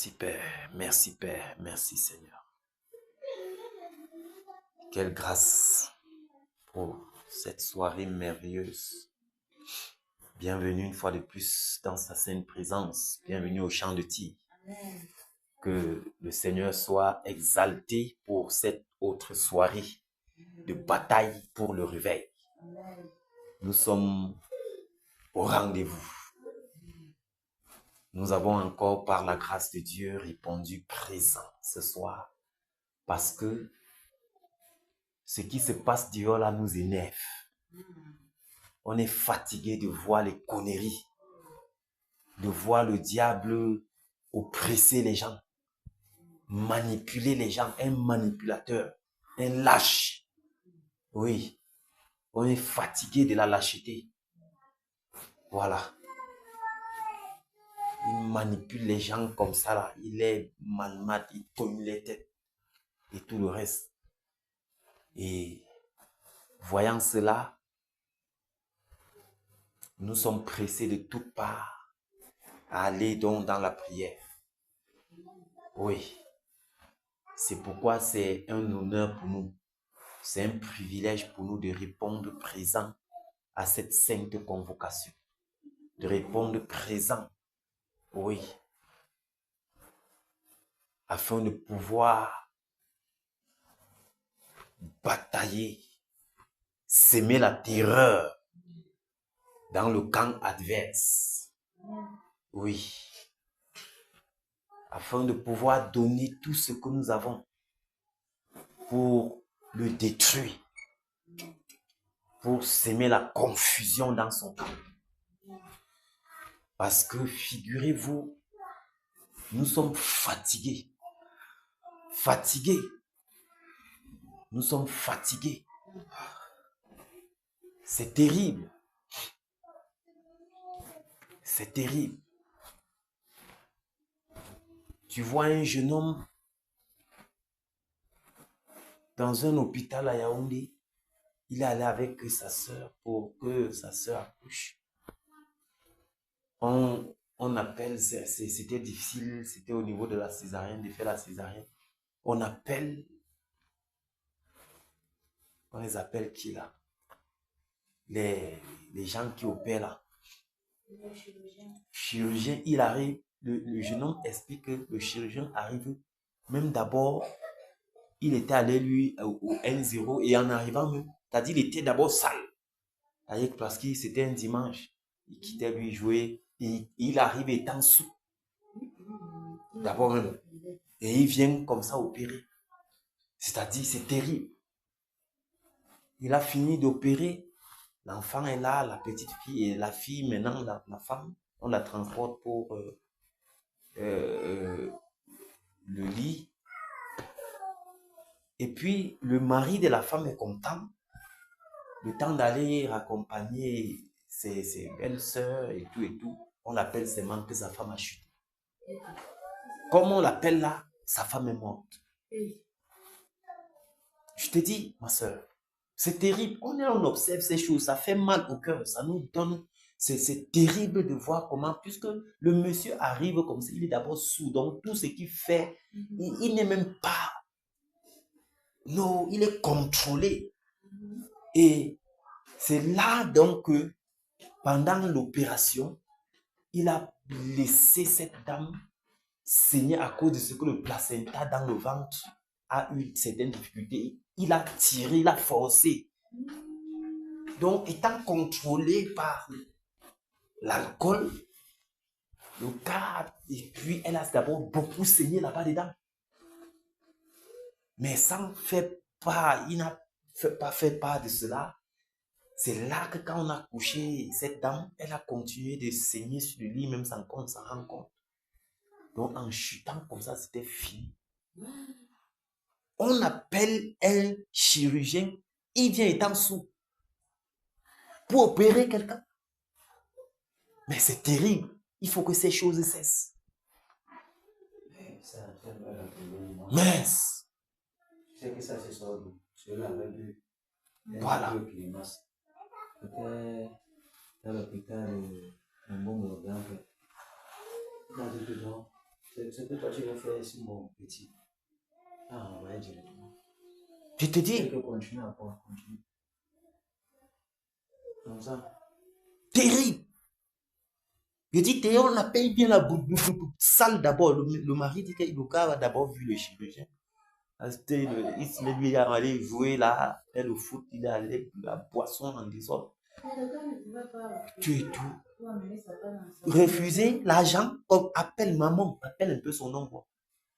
Merci Père, merci Père, merci Seigneur. Quelle grâce pour cette soirée merveilleuse. Bienvenue une fois de plus dans sa sainte présence. Bienvenue au champ de tir. Que le Seigneur soit exalté pour cette autre soirée de bataille pour le réveil. Nous sommes au rendez-vous. Nous avons encore, par la grâce de Dieu, répondu présent ce soir. Parce que ce qui se passe dehors là nous énerve. On est fatigué de voir les conneries, de voir le diable oppresser les gens, manipuler les gens, un manipulateur, un lâche. Oui, on est fatigué de la lâcheté. Voilà. Il manipule les gens comme ça là, il les malmate, il tourne les têtes et tout le reste. Et voyant cela, nous sommes pressés de toutes parts à aller donc dans la prière. Oui, c'est pourquoi c'est un honneur pour nous, c'est un privilège pour nous de répondre présent à cette sainte convocation. De répondre présent, oui, afin de pouvoir batailler, s'aimer la terreur dans le camp adverse. Oui. Afin de pouvoir donner tout ce que nous avons pour le détruire, pour s'aimer la confusion dans son camp. Parce que, figurez-vous, nous sommes fatigués. Fatigués. Nous sommes fatigués. C'est terrible. C'est terrible. Tu vois un jeune homme dans un hôpital à Yaoundé. Il est allé avec sa soeur pour que sa soeur accouche. On appelle, c'était difficile, c'était au niveau de la césarienne, de faire la césarienne. On les appelle qui là? Les gens qui opèrent là. Le chirurgien, il arrive, le jeune homme explique que le chirurgien arrive, même d'abord, il était allé lui au N0 et en arrivant même, c'est-à-dire il était d'abord sale. Parce que c'était un dimanche, il quittait lui jouer et il arrive étant sous. D'abord même. Et il vient comme ça opérer. C'est-à-dire c'est terrible. Il a fini d'opérer. L'enfant est là, la petite fille, et la fille maintenant, la femme, on la transporte pour le lit. Et puis, le mari de la femme est content. Le temps d'aller raccompagner ses belles-sœurs et tout, on l'appelle seulement que sa femme a chuté. Comme on l'appelle là, sa femme est morte. Je te dis, ma soeur, c'est terrible. On observe ces choses, ça fait mal au cœur, ça nous donne... C'est terrible de voir comment, puisque le monsieur arrive comme ça, il est d'abord sous, donc tout ce qu'il fait, il n'est même pas... Non, il est contrôlé. Et c'est là donc que, pendant l'opération, il a laissé cette dame saigner à cause de ce que le placenta dans le ventre a eu certaines difficultés. Il a tiré, il a forcé. Donc, étant contrôlé par l'alcool, le cas, et puis elle a d'abord beaucoup saigné là-bas dedans. Mais sans faire part, il n'a pas fait part de cela. C'est là que quand on a couché cette dame, elle a continué de saigner sur le lit, même sans qu'on s'en rende compte. Donc, en chutant comme ça, c'était fini. On appelle un chirurgien, il vient étant sous pour opérer quelqu'un. Mais c'est terrible. Il faut que ces choses cessent. Mais c'est que ça se sort d'où? Cela avait vu. Voilà. C'était dans l'hôpital de Mbongo. Il a dit que non, C'est que toi, tu veux faire sur mon petit. Ah, ouais, directement. Je te dis, Et que continue encore, continue. Comme ça. terrible. Je dis, Théo, on appelle bien la salle d'abord. Le mari dit que le gars a d'abord vu le chirurgien. Il lui est allé jouer là, et le foot, il est allé la boisson en désordre. Tu es tout. Refuser l'argent, comme appelle maman, appelle un peu son nom. Quoi.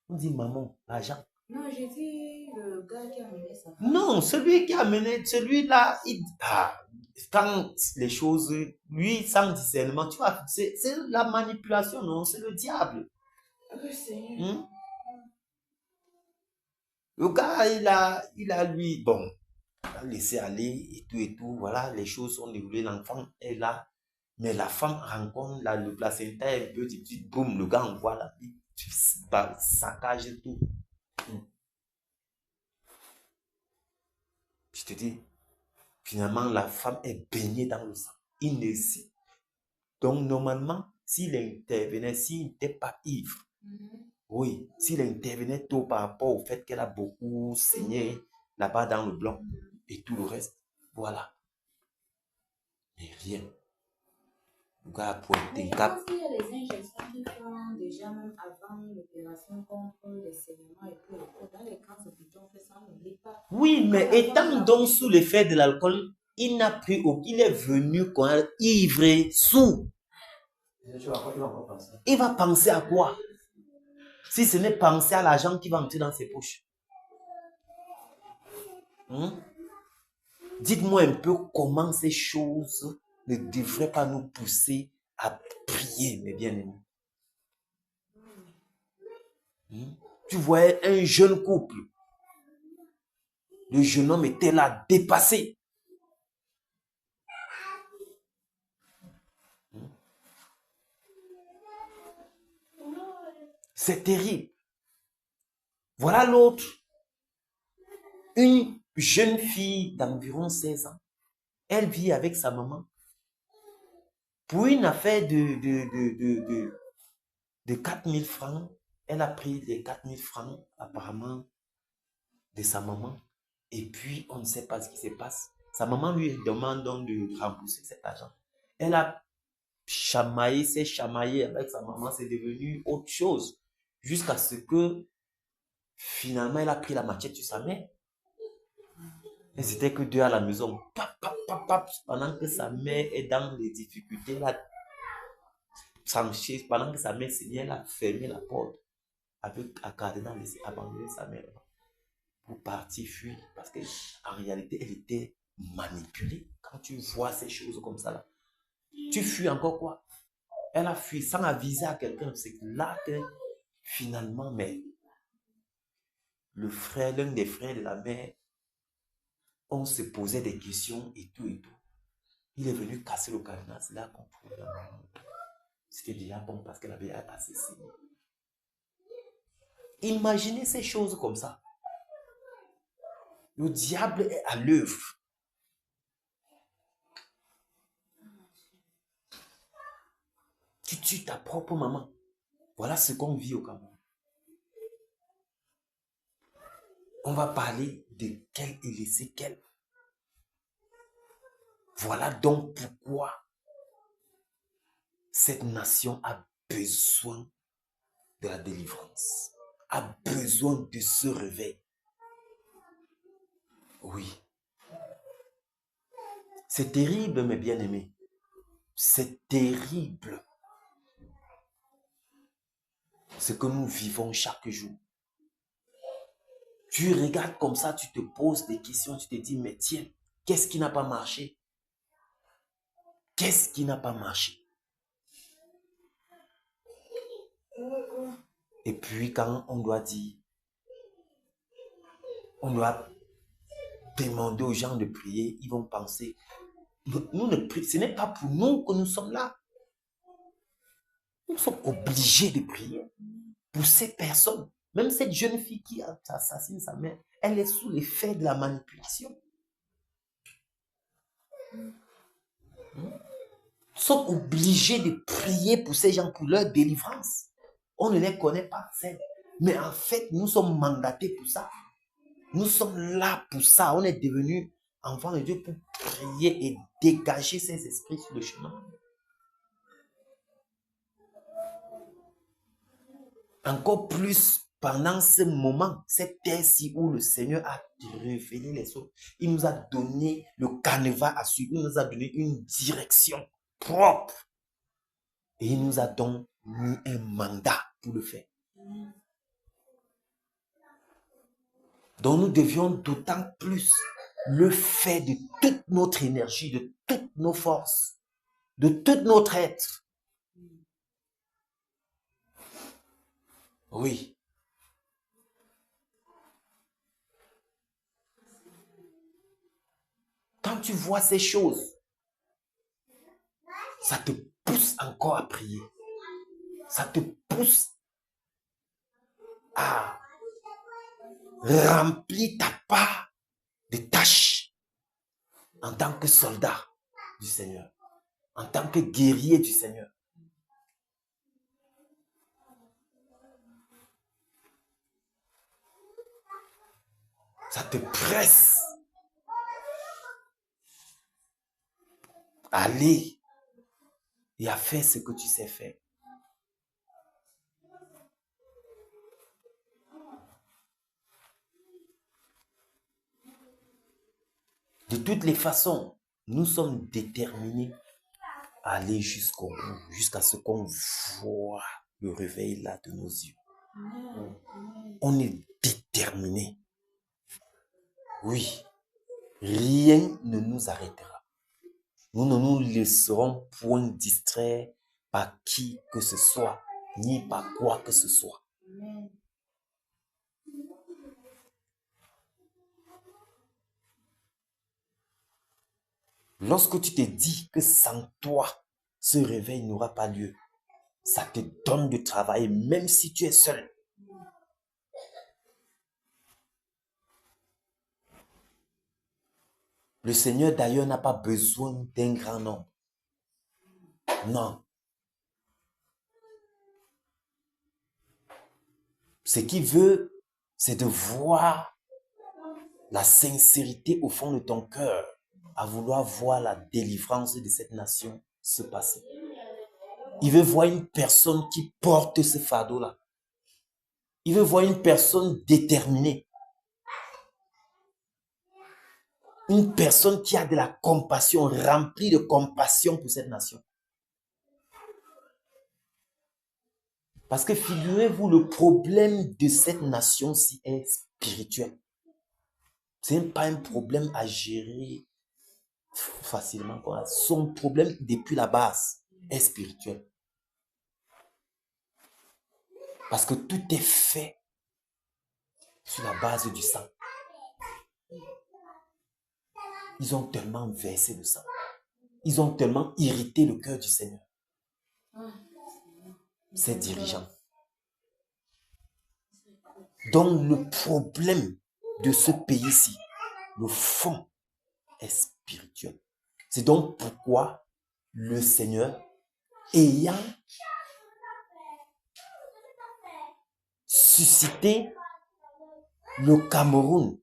On dit maman, l'argent. Non, j'ai dit le gars qui a amené sa femme. Non, celui qui a amené, celui-là, quand les choses, lui, sans discernement, tu vois, c'est la manipulation, non, c'est le diable. Oui, Seigneur. Hmm? Le gars, il a lui, bon, il a laissé aller et tout, voilà, les choses sont déroulées, l'enfant est là, mais la femme rencontre le placenta un peu, boum, le gars envoie la vie, saccage tout. Je te dis, finalement, la femme est baignée dans le sang. Il ne sait. Donc, normalement, s'il intervenait, s'il n'était pas ivre, oui, s'il intervenait tôt par rapport au fait qu'elle a beaucoup saigné là-bas dans le blanc et tout le reste, voilà. Mais rien. Le gars a pointé. Mais je pense qu'il y a les injections qui font déjà même avant l'opération contre les saignements et tout. Dans les cas où on fait ça, on n'oublie pas. Oui, mais étant donc sous l'effet de l'alcool, il n'a pris aucun. Il est venu quand même ivre, sous. Il va penser à quoi? Si ce n'est penser à l'argent qui va entrer dans ses poches. Dites-moi un peu comment ces choses ne devraient pas nous pousser à prier, mes bien-aimés. Tu voyais un jeune couple. Le jeune homme était là, dépassé. C'est terrible. Voilà l'autre. Une jeune fille d'environ 16 ans. Elle vit avec sa maman. Pour une affaire de 4 000 francs, elle a pris les 4 000 francs apparemment de sa maman. Et puis, on ne sait pas ce qui se passe. Sa maman lui demande donc de rembourser cet argent. Elle a s'est chamaillé avec sa maman, c'est devenu autre chose. Jusqu'à ce que, finalement, elle a pris la machette sur sa mère. Et c'était que deux à la maison. Pendant que sa mère est dans les difficultés, là, pendant que sa mère saignait, elle a fermé la porte. Avec un cardinal, laissé abandonner sa mère pour partir fuir. Parce qu'en réalité, elle était manipulée. Quand tu vois ces choses comme ça, là, tu fuis encore quoi? Elle a fui sans aviser à quelqu'un. C'est là que finalement, mais le frère, l'un des frères de la mère, on se posait des questions et tout et tout. Il est venu casser le cardinal. C'est là qu'on trouve la maman. C'était déjà bon parce qu'elle avait assez saigné. Imaginez ces choses comme ça. Le diable est à l'œuvre. Tu tues ta propre maman. Voilà ce qu'on vit au Cameroun. On va parler de quelles et les séquelles. Voilà donc pourquoi cette nation a besoin de la délivrance, a besoin de ce réveil. Oui. C'est terrible, mes bien-aimés. C'est terrible ce que nous vivons chaque jour. Tu regardes comme ça, tu te poses des questions, tu te dis, mais tiens, qu'est-ce qui n'a pas marché? Qu'est-ce qui n'a pas marché? Et puis quand on doit dire, on doit demander aux gens de prier, ils vont penser, nous ne prions, ce n'est pas pour nous que nous sommes là. Nous sommes obligés de prier pour ces personnes. Même cette jeune fille qui assassine sa mère, elle est sous l'effet de la manipulation. Nous sommes obligés de prier pour ces gens, pour leur délivrance. On ne les connaît pas, mais en fait, nous sommes mandatés pour ça. Nous sommes là pour ça. On est devenus enfants de Dieu pour prier et dégager ces esprits sur le chemin. Encore plus pendant ce moment, cette terre-ci où le Seigneur a révélé les choses. Il nous a donné le canevas à suivre. Il nous a donné une direction propre. Et il nous a donc mis un mandat pour le faire. Donc nous devions d'autant plus le faire de toute notre énergie, de toutes nos forces, de tout notre être. Oui. Quand tu vois ces choses, ça te pousse encore à prier. Ça te pousse à remplir ta part de tâches en tant que soldat du Seigneur, en tant que guerrier du Seigneur. Ça te presse à aller et à faire ce que tu sais faire. De toutes les façons, nous sommes déterminés à aller jusqu'au bout, jusqu'à ce qu'on voit le réveil là de nos yeux. On est déterminés. Oui, rien ne nous arrêtera. Nous ne nous laisserons point distraire par qui que ce soit, ni par quoi que ce soit. Lorsque tu te dis que sans toi, ce réveil n'aura pas lieu, ça te donne de travailler, même si tu es seul. Le Seigneur d'ailleurs n'a pas besoin d'un grand nombre. Non. Ce qu'il veut, c'est de voir la sincérité au fond de ton cœur, à vouloir voir la délivrance de cette nation se passer. Il veut voir une personne qui porte ce fardeau-là. Il veut voir une personne déterminée. Une personne qui a de la compassion, remplie de compassion pour cette nation. Parce que figurez-vous, le problème de cette nation-ci est spirituel. Ce n'est pas un problème à gérer facilement. Son problème depuis la base est spirituel. Parce que tout est fait sur la base du sang. Ils ont tellement versé le sang. Ils ont tellement irrité le cœur du Seigneur. Ses dirigeants. Donc le problème de ce pays-ci, le fond est spirituel. C'est donc pourquoi le Seigneur, ayant suscité le Cameroun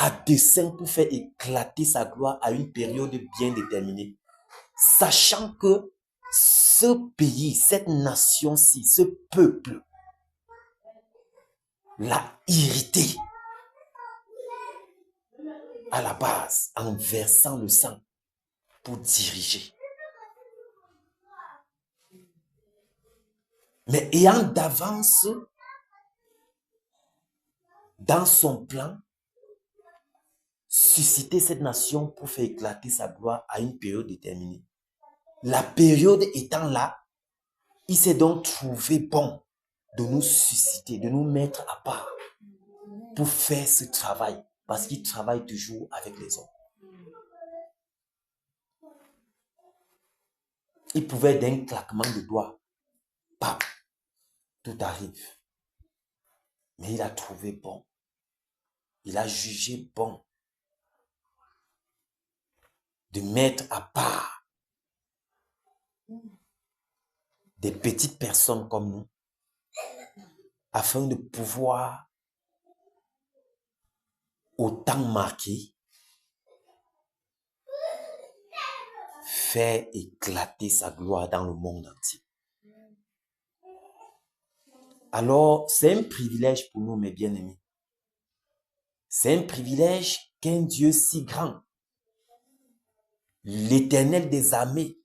à dessein pour faire éclater sa gloire à une période bien déterminée, sachant que ce pays, cette nation-ci, ce peuple l'a irrité à la base en versant le sang pour diriger. Mais ayant d'avance dans son plan susciter cette nation pour faire éclater sa gloire à une période déterminée. La période étant là, il s'est donc trouvé bon de nous susciter, de nous mettre à part pour faire ce travail, parce qu'il travaille toujours avec les hommes. Il pouvait d'un claquement de doigts, pam, tout arrive. Mais il a trouvé bon. Il a jugé bon de mettre à part des petites personnes comme nous afin de pouvoir, au temps marqué, faire éclater sa gloire dans le monde entier. Alors, c'est un privilège pour nous, mes bien-aimés. C'est un privilège qu'un Dieu si grand, l'Éternel des armées,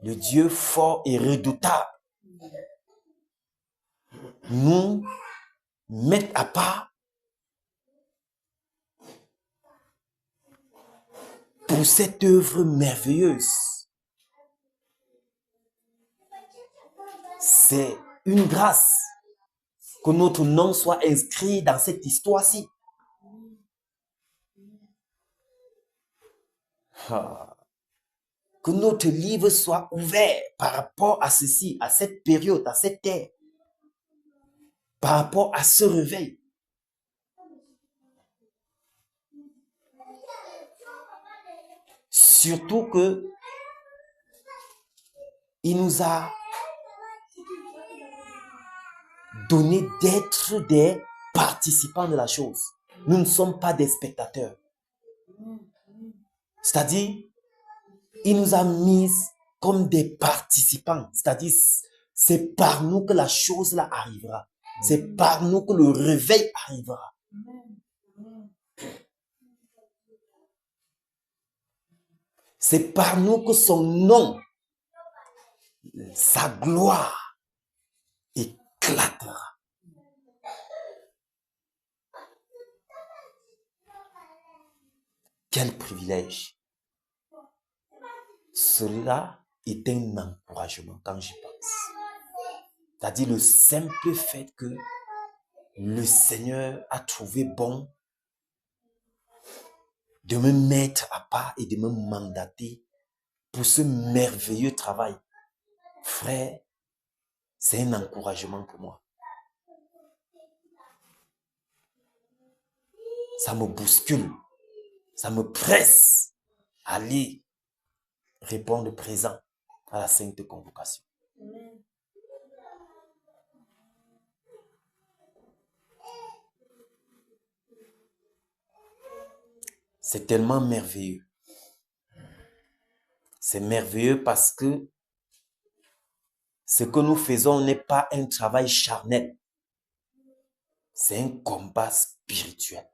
le Dieu fort et redoutable, nous mette à part pour cette œuvre merveilleuse. C'est une grâce que notre nom soit inscrit dans cette histoire-ci. Que notre livre soit ouvert par rapport à ceci, à cette période, à cette ère, par rapport à ce réveil. Surtout que il nous a donné d'être des participants de la chose. Nous ne sommes pas des spectateurs. C'est-à-dire, il nous a mis comme des participants. C'est-à-dire, c'est par nous que la chose là arrivera. C'est par nous que le réveil arrivera. C'est par nous que son nom, sa gloire éclatera. Quel privilège. Cela est un encouragement quand j'y pense. C'est-à-dire le simple fait que le Seigneur a trouvé bon de me mettre à part et de me mandater pour ce merveilleux travail. Frère, c'est un encouragement pour moi. Ça me bouscule, ça me presse à aller répondre présent à la sainte convocation. C'est tellement merveilleux. C'est merveilleux parce que ce que nous faisons n'est pas un travail charnel. C'est un combat spirituel.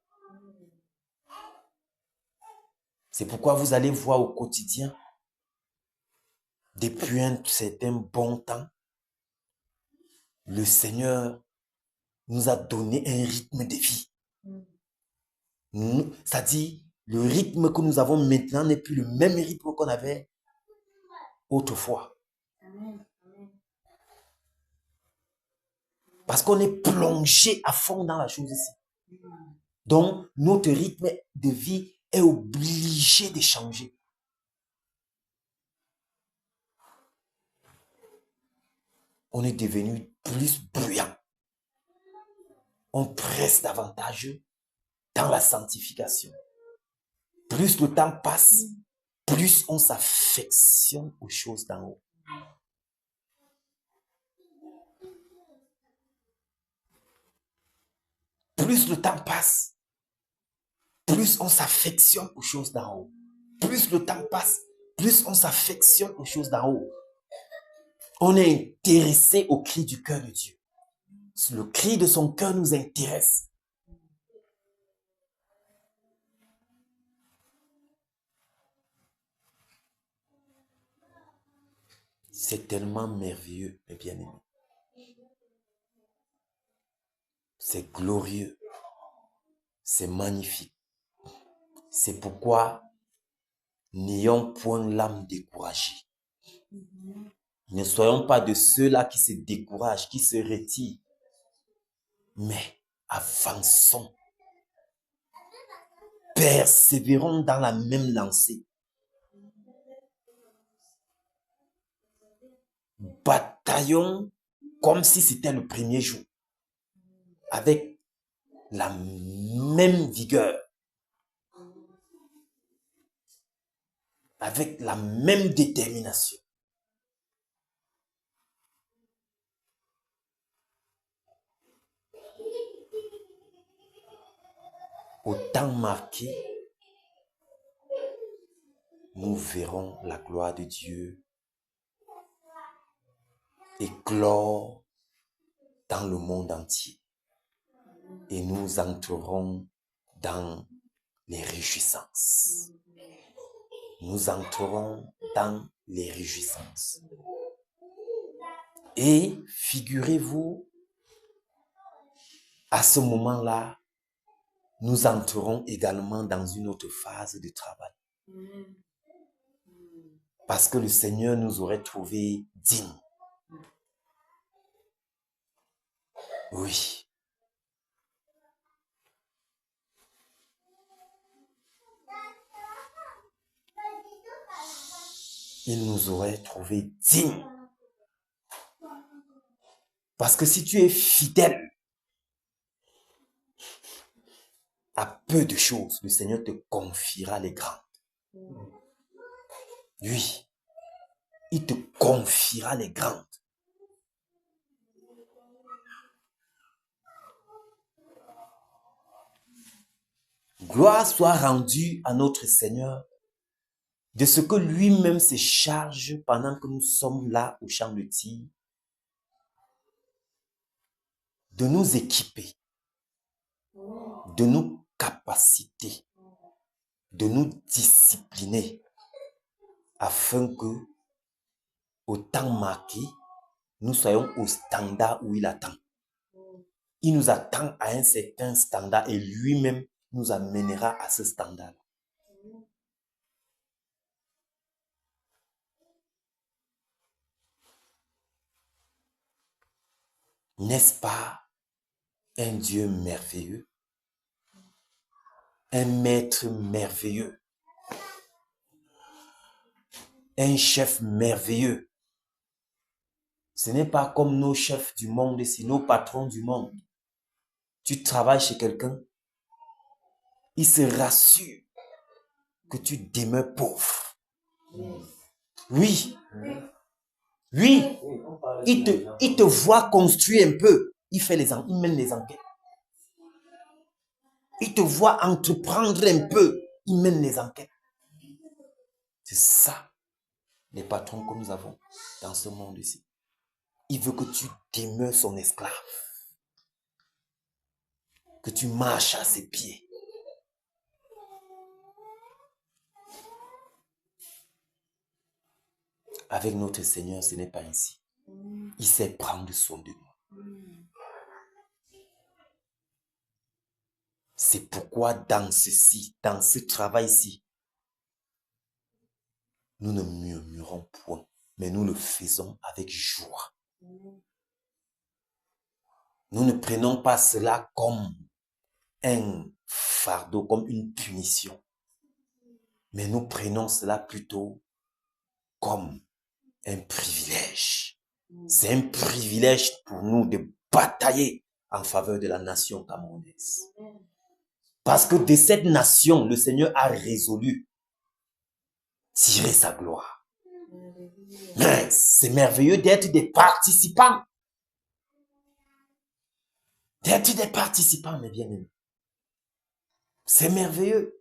C'est pourquoi vous allez voir au quotidien, depuis un certain bon temps, le Seigneur nous a donné un rythme de vie. C'est-à-dire, le rythme que nous avons maintenant n'est plus le même rythme qu'on avait autrefois. Parce qu'on est plongé à fond dans la chose ici. Donc, notre rythme de vie est obligé de changer. On est devenu plus bruyant. On presse davantage dans la sanctification. Plus le temps passe, plus on s'affectionne aux choses d'en haut. Plus le temps passe, plus on s'affectionne aux choses d'en haut. Plus le temps passe, plus on s'affectionne aux choses d'en haut. On est intéressé au cri du cœur de Dieu. Le cri de son cœur nous intéresse. C'est tellement merveilleux, mes bien-aimés. C'est glorieux. C'est magnifique. C'est pourquoi n'ayons point l'âme découragée. Ne soyons pas de ceux-là qui se découragent, qui se retirent. Mais avançons. Persévérons dans la même lancée. Bataillons comme si c'était le premier jour. Avec la même vigueur. Avec la même détermination. au temps marqué, nous verrons la gloire de Dieu éclore dans le monde entier. Et nous entrerons dans les réjouissances. Nous entrerons dans les réjouissances. Et figurez-vous, à ce moment-là, nous entrerons également dans une autre phase de travail. Parce que le Seigneur nous aurait trouvés dignes. Oui. Il nous aurait trouvés dignes. Parce que si tu es fidèle à peu de choses, le Seigneur te confiera les grandes. Oui, il te confiera les grandes. Gloire soit rendue à notre Seigneur de ce que lui-même se charge pendant que nous sommes là au champ de tir, de nous équiper, de nous capaciter, de nous discipliner, afin que, au temps marqué, nous soyons au standard où il attend. Il nous attend à un certain standard et lui-même nous amènera à ce standard. N'est-ce pas un Dieu merveilleux? Un maître merveilleux? Un chef merveilleux? Ce n'est pas comme nos chefs du monde ici, nos patrons du monde. Tu travailles chez quelqu'un, il se rassure que tu demeures pauvre. Oui. Oui. Il te voit construire un peu. Il mène les enquêtes. Il te voit entreprendre un peu. Il mène les enquêtes. C'est ça, les patrons que nous avons dans ce monde ici. Il veut que tu demeures son esclave. Que tu marches à ses pieds. Avec notre Seigneur, ce n'est pas ainsi. Il sait prendre soin de nous. C'est pourquoi dans ce travail-ci, nous ne murmurons point, mais nous le faisons avec joie. Nous ne prenons pas cela comme un fardeau, comme une punition, mais nous prenons cela plutôt comme un privilège. C'est un privilège pour nous de batailler en faveur de la nation camerounaise. Parce que de cette nation, le Seigneur a résolu tirer sa gloire. Mais c'est merveilleux d'être des participants. D'être des participants, mes bien-aimés. C'est merveilleux.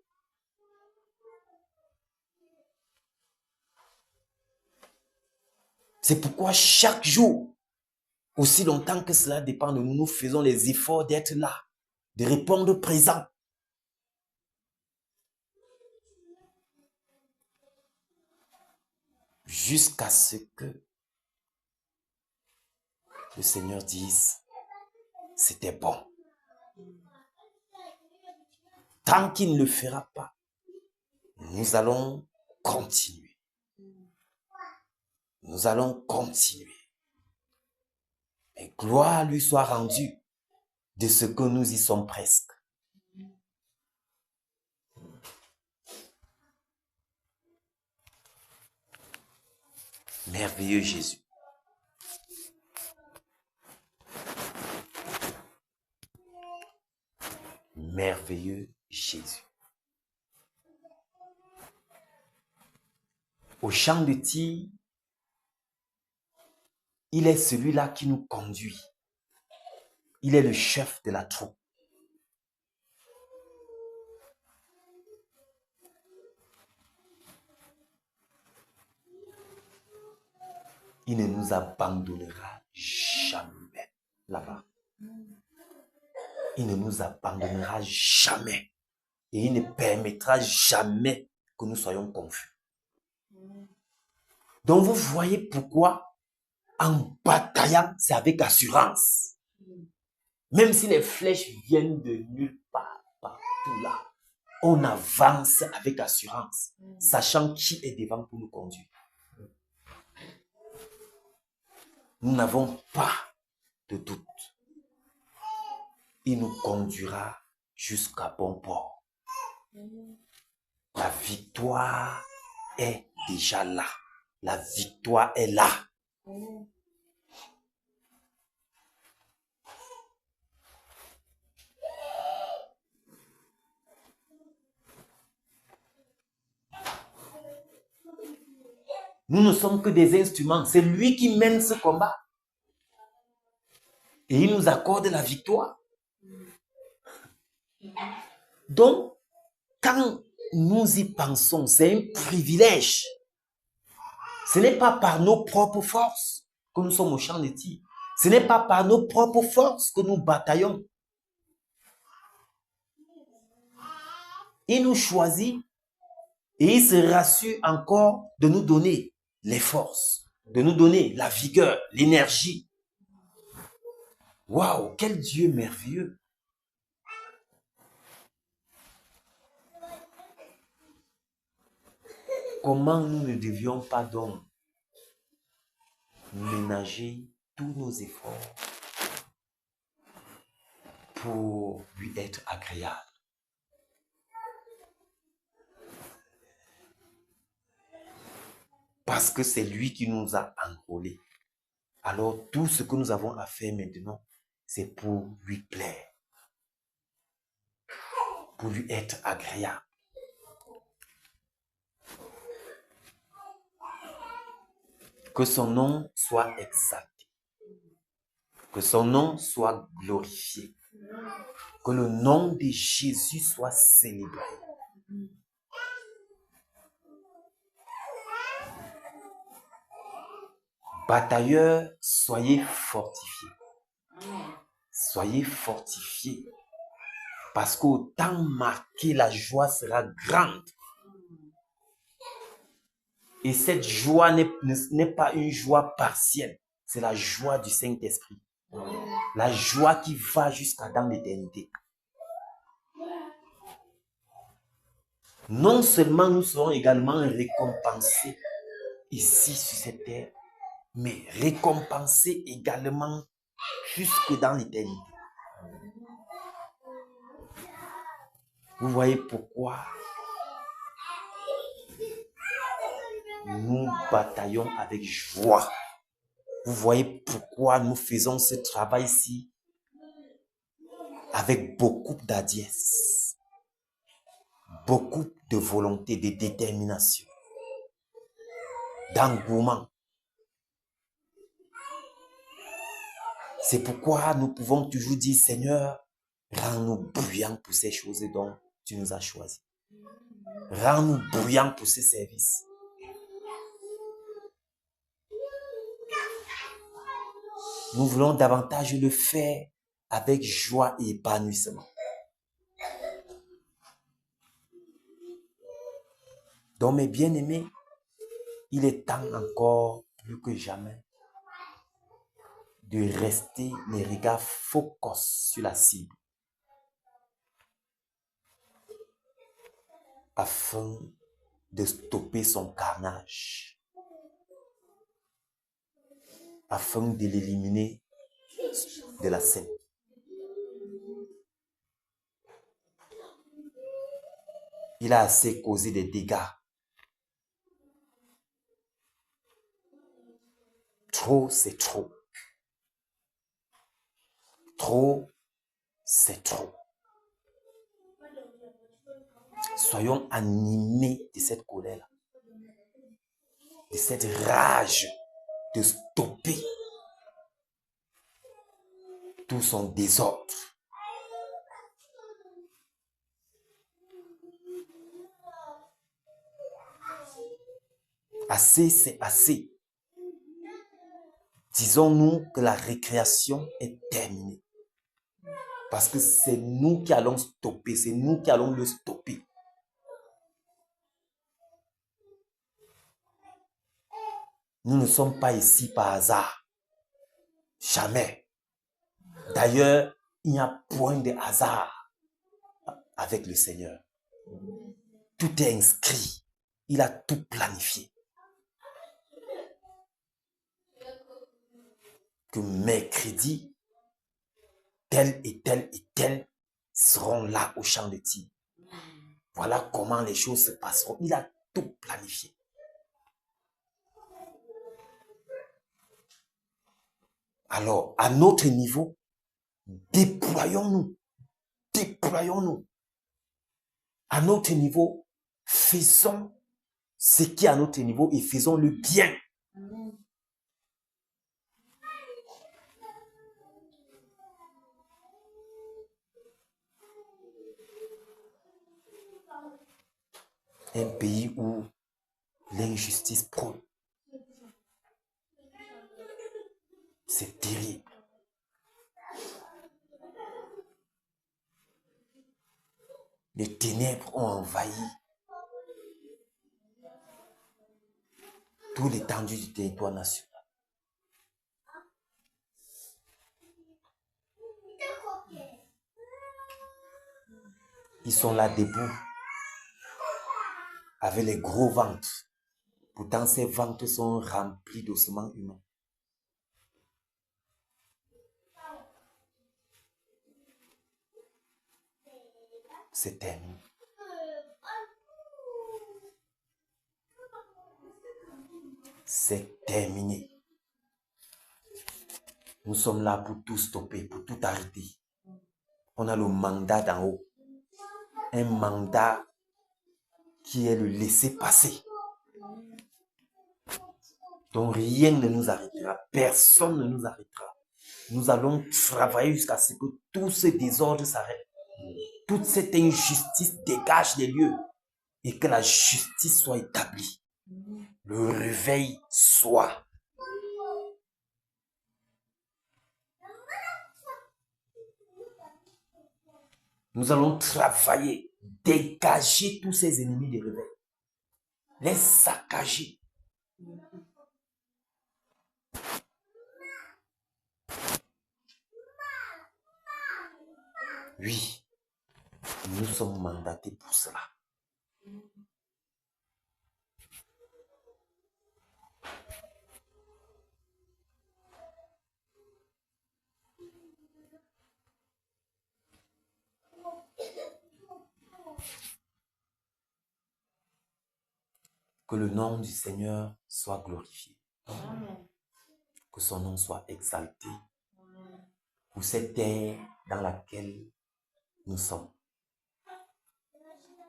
C'est pourquoi chaque jour, aussi longtemps que cela dépend de nous, nous faisons les efforts d'être là, de répondre présent. Jusqu'à ce que le Seigneur dise, c'était bon. Tant qu'il ne le fera pas, nous allons continuer. Nous allons continuer. Et gloire lui soit rendue de ce que nous y sommes presque. Merveilleux Jésus. Merveilleux Jésus. Au champ de tir, il est celui-là qui nous conduit. Il est le chef de la troupe. il ne nous abandonnera jamais là-bas. Il ne nous abandonnera jamais. Et il ne permettra jamais que nous soyons confus. Donc vous voyez pourquoi en bataillant, c'est avec assurance. Même si les flèches viennent de nulle part, partout là, on avance avec assurance, sachant qui est devant pour nous conduire. Nous n'avons pas de doute. Il nous conduira jusqu'à bon port. La victoire est déjà là. La victoire est là. Nous ne sommes que des instruments. C'est lui qui mène ce combat. Et il nous accorde la victoire. Donc, quand nous y pensons, c'est un privilège. Ce n'est pas par nos propres forces que nous sommes au champ de tir. Ce n'est pas par nos propres forces que nous bataillons. Il nous choisit et il se rassure encore de nous donner les forces, de nous donner la vigueur, l'énergie. Waouh, quel Dieu merveilleux! Comment nous ne devions pas donc ménager tous nos efforts pour lui être agréable? Parce que c'est lui qui nous a enrôlés. Alors tout ce que nous avons à faire maintenant, c'est pour lui plaire, pour lui être agréable. Que son nom soit exalté, que son nom soit glorifié, que le nom de Jésus soit célébré. Batailleurs, soyez fortifiés. Soyez fortifiés. Parce qu'au temps marqué, la joie sera grande. Et cette joie n'est pas une joie partielle. C'est la joie du Saint-Esprit. La joie qui va jusqu'à dans l'éternité. Non seulement nous serons également récompensés ici sur cette terre, mais récompensés également jusque dans l'éternité. Vous voyez pourquoi nous bataillons avec joie. Vous voyez pourquoi nous faisons ce travail-ci avec beaucoup d'hardiesse, beaucoup de volonté, de détermination, d'engouement. C'est pourquoi nous pouvons toujours dire, Seigneur, rends-nous bruyants pour ces choses dont tu nous as choisis. Rends-nous bruyants pour ces services. Nous voulons davantage le faire avec joie et épanouissement. Donc, mes bien-aimés, il est temps encore, plus que jamais, de rester les regards focus sur la cible, afin de stopper son carnage, afin de l'éliminer de la scène. Il a assez causé des dégâts. Trop, c'est trop. Trop, c'est trop. Soyons animés de cette colère-là, de cette rage de stopper tout son désordre. Assez, c'est assez. disons-nous que la récréation est terminée. Parce que c'est nous qui allons stopper, c'est nous qui allons le stopper. Nous ne sommes pas ici par hasard. Jamais. D'ailleurs, il n'y a point de hasard avec le Seigneur. Tout est inscrit. Il a tout planifié. Que mercredi, tel et tel et tel seront là au champ de tir. Voilà comment les choses se passeront. Il a tout planifié. Alors, à notre niveau, déployons-nous. Déployons-nous. À notre niveau, faisons ce qui est à notre niveau et faisons-le bien. Amen. Un pays où l'injustice prône. C'est terrible. Les ténèbres ont envahi tout l'étendue du territoire national. Ils sont là debout avec les gros ventres. Pourtant, ces ventres sont remplis d'ossements humains. C'est terminé. C'est terminé. Nous sommes là pour tout stopper, pour tout arrêter. On a le mandat d'en haut. Un mandat qui est le laisser-passer. Donc rien ne nous arrêtera. Personne ne nous arrêtera. Nous allons travailler jusqu'à ce que tout ce désordre s'arrête. Toute cette injustice dégage des lieux et que la justice soit établie. Le réveil soit. Nous allons travailler, dégager tous ces ennemis de réveil, les saccager. Oui, nous sommes mandatés pour cela. Que le nom du Seigneur soit glorifié. Amen. Que son nom soit exalté pour cette terre dans laquelle nous sommes.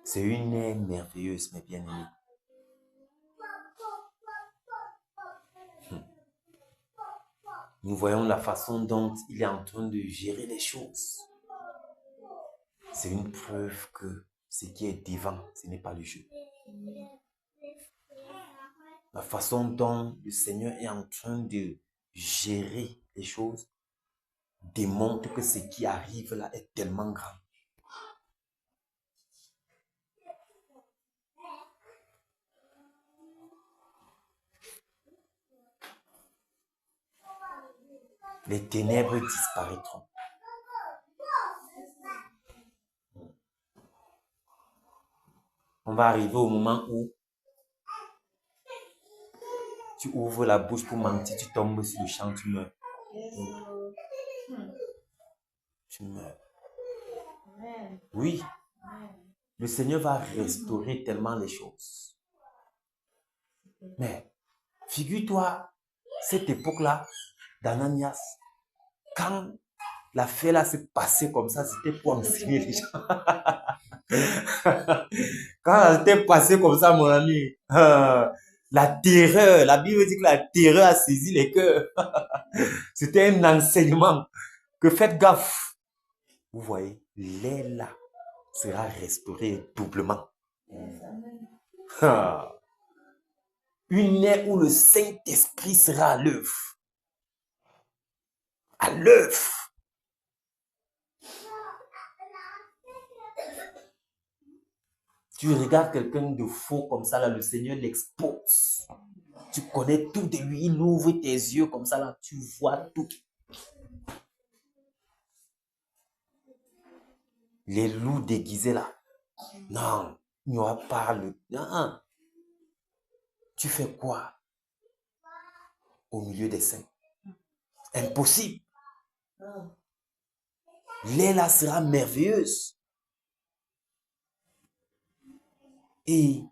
C'est une ère merveilleuse, mes bien-aimés. Nous voyons la façon dont il est en train de gérer les choses. C'est une preuve que ce qui est divin, ce n'est pas le jeu. La façon dont le Seigneur est en train de gérer les choses démontre que ce qui arrive là est tellement grand. Les ténèbres disparaîtront. On va arriver au moment où tu ouvres la bouche pour mentir, tu tombes sur le champ, tu meurs. Tu meurs. Oui. Le Seigneur va restaurer tellement les choses. Mais figure-toi, cette époque-là, d'Ananias, quand l'affaire là s'est passée comme ça, c'était pour enseigner les gens. Quand c'était passé comme ça, mon ami, la terreur, la Bible dit que la terreur a saisi les cœurs. C'était un enseignement que faites gaffe. Vous voyez, l'air là sera restauré doublement. Une ère où le Saint-Esprit sera à l'œuvre. à l'œuvre. Tu regardes quelqu'un de faux comme ça, là, le Seigneur l'expose. Tu connais tout de lui, il ouvre tes yeux comme ça, là, tu vois tout. Les loups déguisés là. Non, il n'y aura pas le... Non. Tu fais quoi au milieu des saints? Impossible. L'aile sera merveilleuse. Et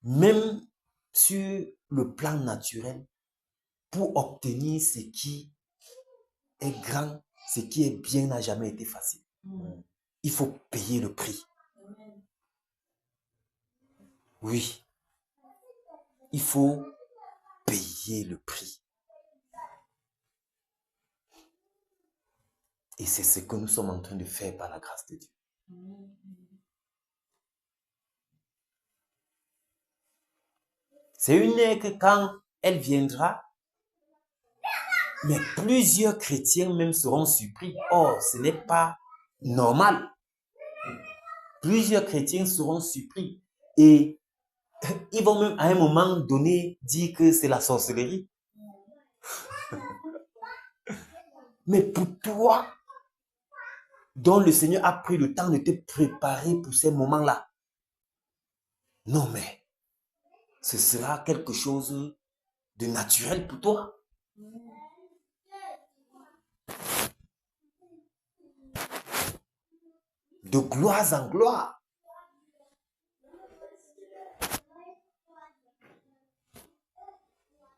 même sur le plan naturel, pour obtenir ce qui est grand, ce qui est bien n'a jamais été facile. Il faut payer le prix. Oui. Il faut payer le prix. Et c'est ce que nous sommes en train de faire par la grâce de Dieu. C'est une heure que quand elle viendra, mais plusieurs chrétiens même seront surpris. Or, ce n'est pas normal. Plusieurs chrétiens seront surpris. Et ils vont même à un moment donné dire que c'est la sorcellerie. Mais pour toi, dont le Seigneur a pris le temps de te préparer pour ces moments-là, non mais, ce sera quelque chose de naturel pour toi. De gloire en gloire.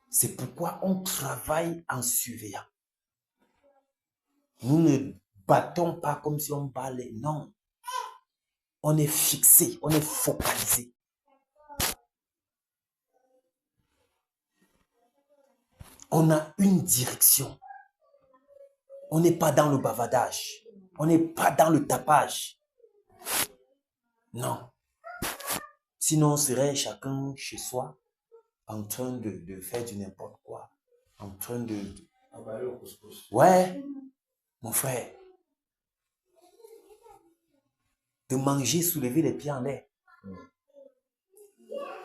C'est pourquoi on travaille en surveillant. Nous ne battons pas comme si on ballait. Non. On est fixé, on est focalisé. On a une direction. On n'est pas dans le bavardage. On n'est pas dans le tapage. Non. Sinon, on serait chacun chez soi en train de faire du n'importe quoi. En train de... Ouais, mon frère. De manger, soulever les pieds en l'air.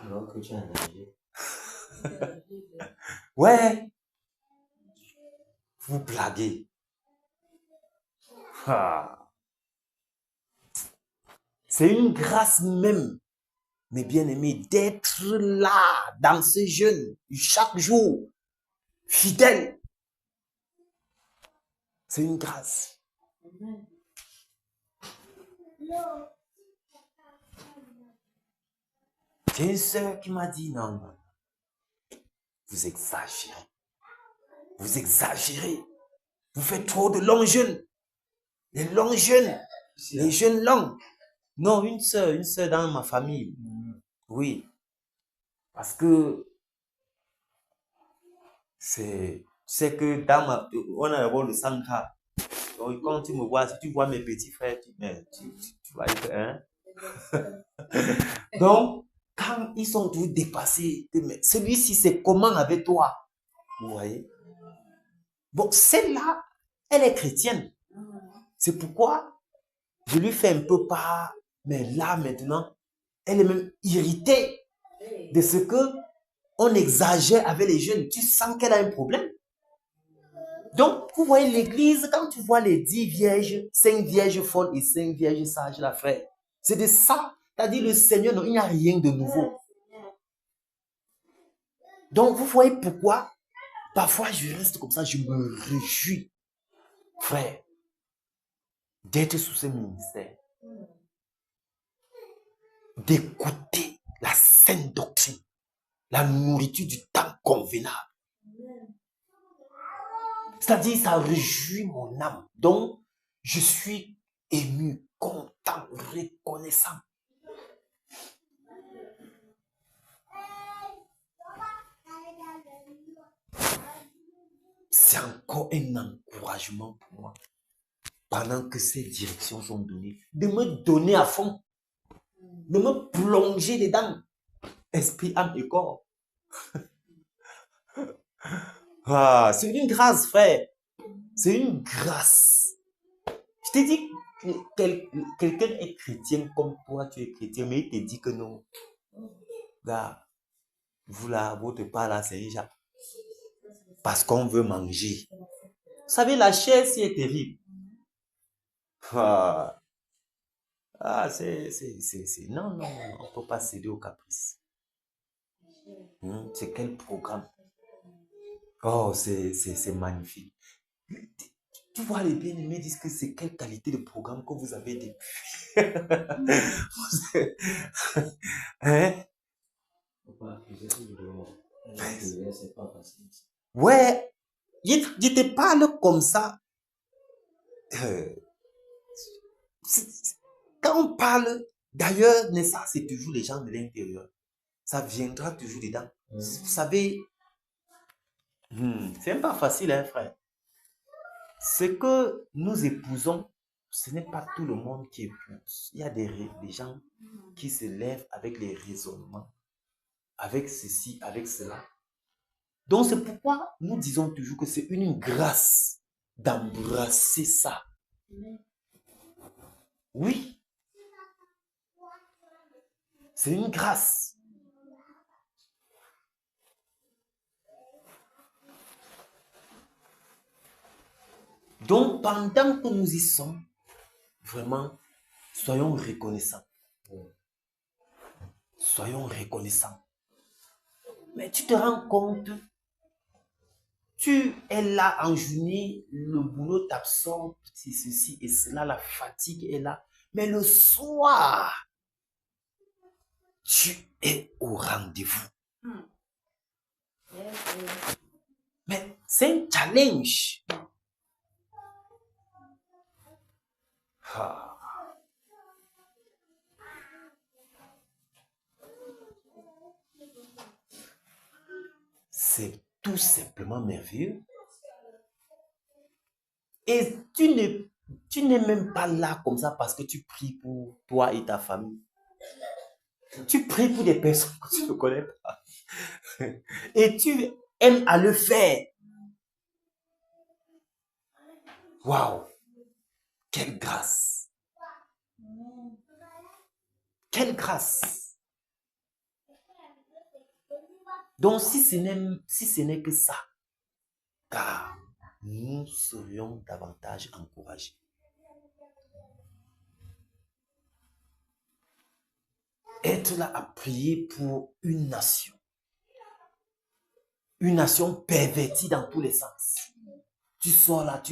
Alors que tu es en danger. Ouais. Vous blaguez. Ah. C'est une grâce même, mes bien-aimés, d'être là, dans ce jeûne, chaque jour, fidèle. C'est une grâce. J'ai une sœur qui m'a dit, non, vous exagérez. Vous exagérez. Vous faites trop de longs jeûnes. Les longs jeûnes. Les jeûnes longs. Non, une sœur dans ma famille. Oui. Parce que c'est que dans ma... On a d'abord le sang gras. Donc quand tu me vois, si tu vois mes petits frères, tu vas être... Hein? Donc, quand ils sont tous dépassés, celui-ci, c'est comment avec toi? Vous voyez? Bon, celle-là, elle est chrétienne. C'est pourquoi je lui fais un peu part. Mais là, maintenant, elle est même irritée de ce que on exagère avec les jeunes. Tu sens qu'elle a un problème. Donc, vous voyez l'église, quand tu vois les 10 vierges, 5 vierges folles et 5 vierges sages, là, frère, c'est de ça. C'est-à-dire, le Seigneur, non, il n'y a rien de nouveau. Donc, vous voyez pourquoi, parfois, je reste comme ça, je me réjouis, frère, d'être sous ce ministère. D'écouter la saine doctrine, la nourriture du temps convenable. C'est-à-dire, ça réjouit mon âme. Donc, je suis ému, content, reconnaissant. C'est encore un encouragement pour moi, pendant que ces directions sont données, de me donner à fond, de me plonger dedans, esprit, âme et corps. Ah, c'est une grâce, frère. C'est une grâce. Je t'ai dit que quelqu'un est chrétien comme toi, tu es chrétien, mais il te dit que non. Gars, vous là, votre part là, c'est déjà parce qu'on veut manger. Vous savez, la chair, c'est terrible. Ah, non, non, non, on ne peut pas céder au caprice. C'est quel programme? Oh, c'est magnifique. Tu vois, les bien-aimés disent que c'est quelle qualité de programme que vous avez depuis. Hein? C'est pas facile. Ouais, je te parle comme ça. Quand on parle, d'ailleurs, n'est-ce pas, c'est toujours les gens de l'intérieur. Ça viendra toujours dedans. Vous savez, c'est même pas facile, hein, frère. Ce que nous épousons, ce n'est pas tout le monde qui épouse. Il y a des gens qui se lèvent avec les raisonnements, avec ceci, avec cela. Donc c'est pourquoi nous disons toujours que c'est une grâce d'embrasser ça. Oui. C'est une grâce. Donc pendant que nous y sommes, vraiment, soyons reconnaissants. Soyons reconnaissants. Mais tu te rends compte, tu es là en journée, le boulot t'absorbe, c'est ceci et cela, la fatigue est là. Mais le soir, tu es au rendez-vous. Mais c'est un challenge. C'est tout simplement merveilleux. Et tu n'es même pas là comme ça parce que tu pries pour toi et ta famille. Tu pries pour des personnes que tu ne connais pas. Et tu aimes à le faire. Waouh! Quelle grâce! Quelle grâce! Donc, si ce n'est que ça, car nous serions davantage encouragés. Être là à prier pour une nation pervertie dans tous les sens. Tu sors là,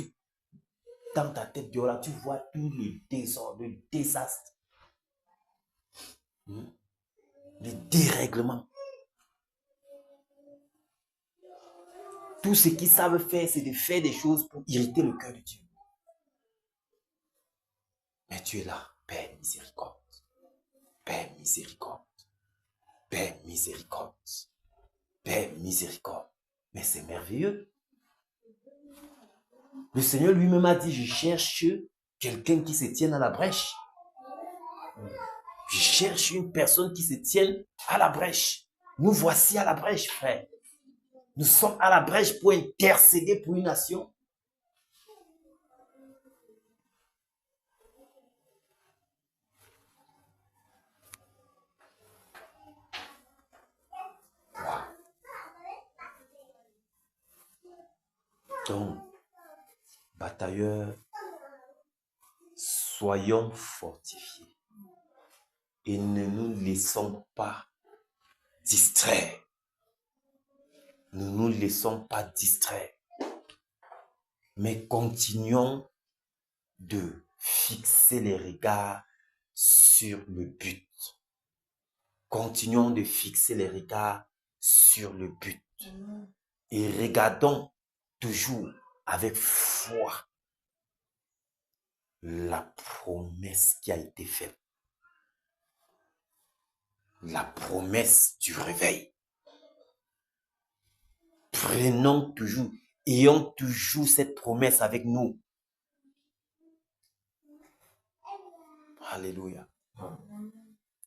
dans ta tête, là, tu vois tout le désordre, le désastre, les dérèglements. Tout ce qu'ils savent faire, c'est de faire des choses pour irriter le cœur de Dieu. Mais tu es là, Père miséricorde, Père miséricorde, Père miséricorde, Père miséricorde. Mais c'est merveilleux. Le Seigneur lui-même a dit, je cherche quelqu'un qui se tienne à la brèche. Je cherche une personne qui se tienne à la brèche. Nous voici à la brèche, frère. Nous sommes à la brèche pour intercéder pour une nation. Wow. Donc, batailleurs, soyons fortifiés et ne nous laissons pas distraire. Ne nous laissons pas distraire, mais continuons de fixer les regards sur le but. Continuons de fixer les regards sur le but. Et regardons toujours avec foi la promesse qui a été faite. La promesse du réveil. Prenons toujours, ayons toujours cette promesse avec nous. Alléluia.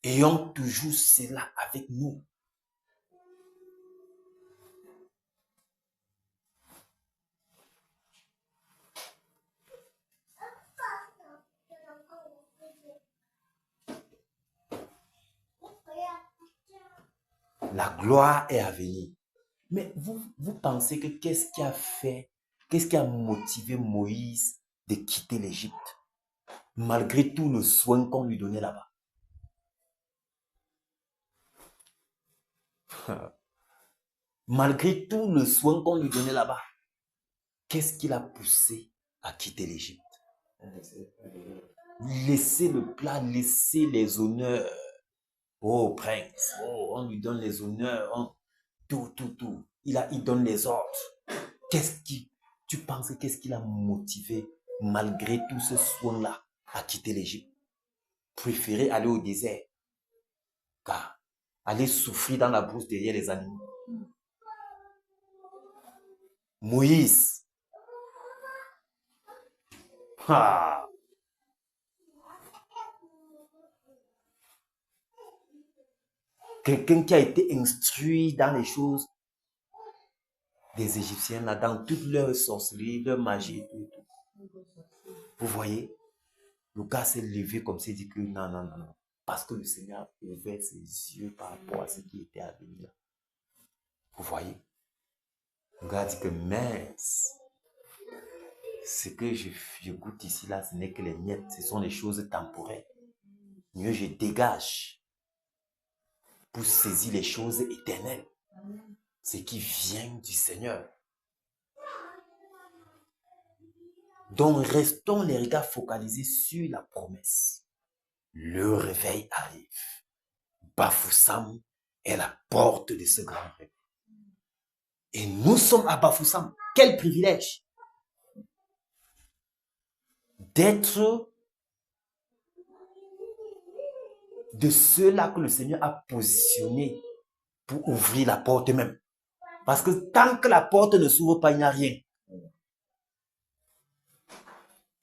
Ayons toujours cela avec nous. La gloire est à venir. Mais vous pensez que qu'est-ce qui a motivé Moïse de quitter l'Égypte, malgré tout le soin qu'on lui donnait là-bas? Malgré tout le soin qu'on lui donnait là-bas, qu'est-ce qui l'a poussé à quitter l'Égypte? Laisser le plat, laisser les honneurs. Oh, prince, oh, on lui donne les honneurs, tout. Il donne les ordres. Tu penses qu'est-ce qui l'a motivé, malgré tout ce soin-là, à quitter l'Égypte? Préférer aller au désert, car aller souffrir dans la brousse derrière les animaux. Moïse. Quelqu'un qui a été instruit dans les choses des Égyptiens, là, dans toute leur sorcellerie, leur magie et tout. Vous voyez, le gars s'est levé comme ça, il dit que non. Parce que le Seigneur a ouvert ses yeux par rapport à ce qui était à venir. Vous voyez, le gars dit que mince, ce que je goûte ici, là, ce n'est que les miettes, ce sont les choses temporaires. Mieux je dégage pour saisir les choses éternelles, ce qui vient du Seigneur. Donc, restons les regards focalisés sur la promesse. Le réveil arrive. Bafoussam est la porte de ce grand réveil. Et nous sommes à Bafoussam. Quel privilège d'être de ceux-là que le Seigneur a positionnés pour ouvrir la porte même. Parce que tant que la porte ne s'ouvre pas, il n'y a rien.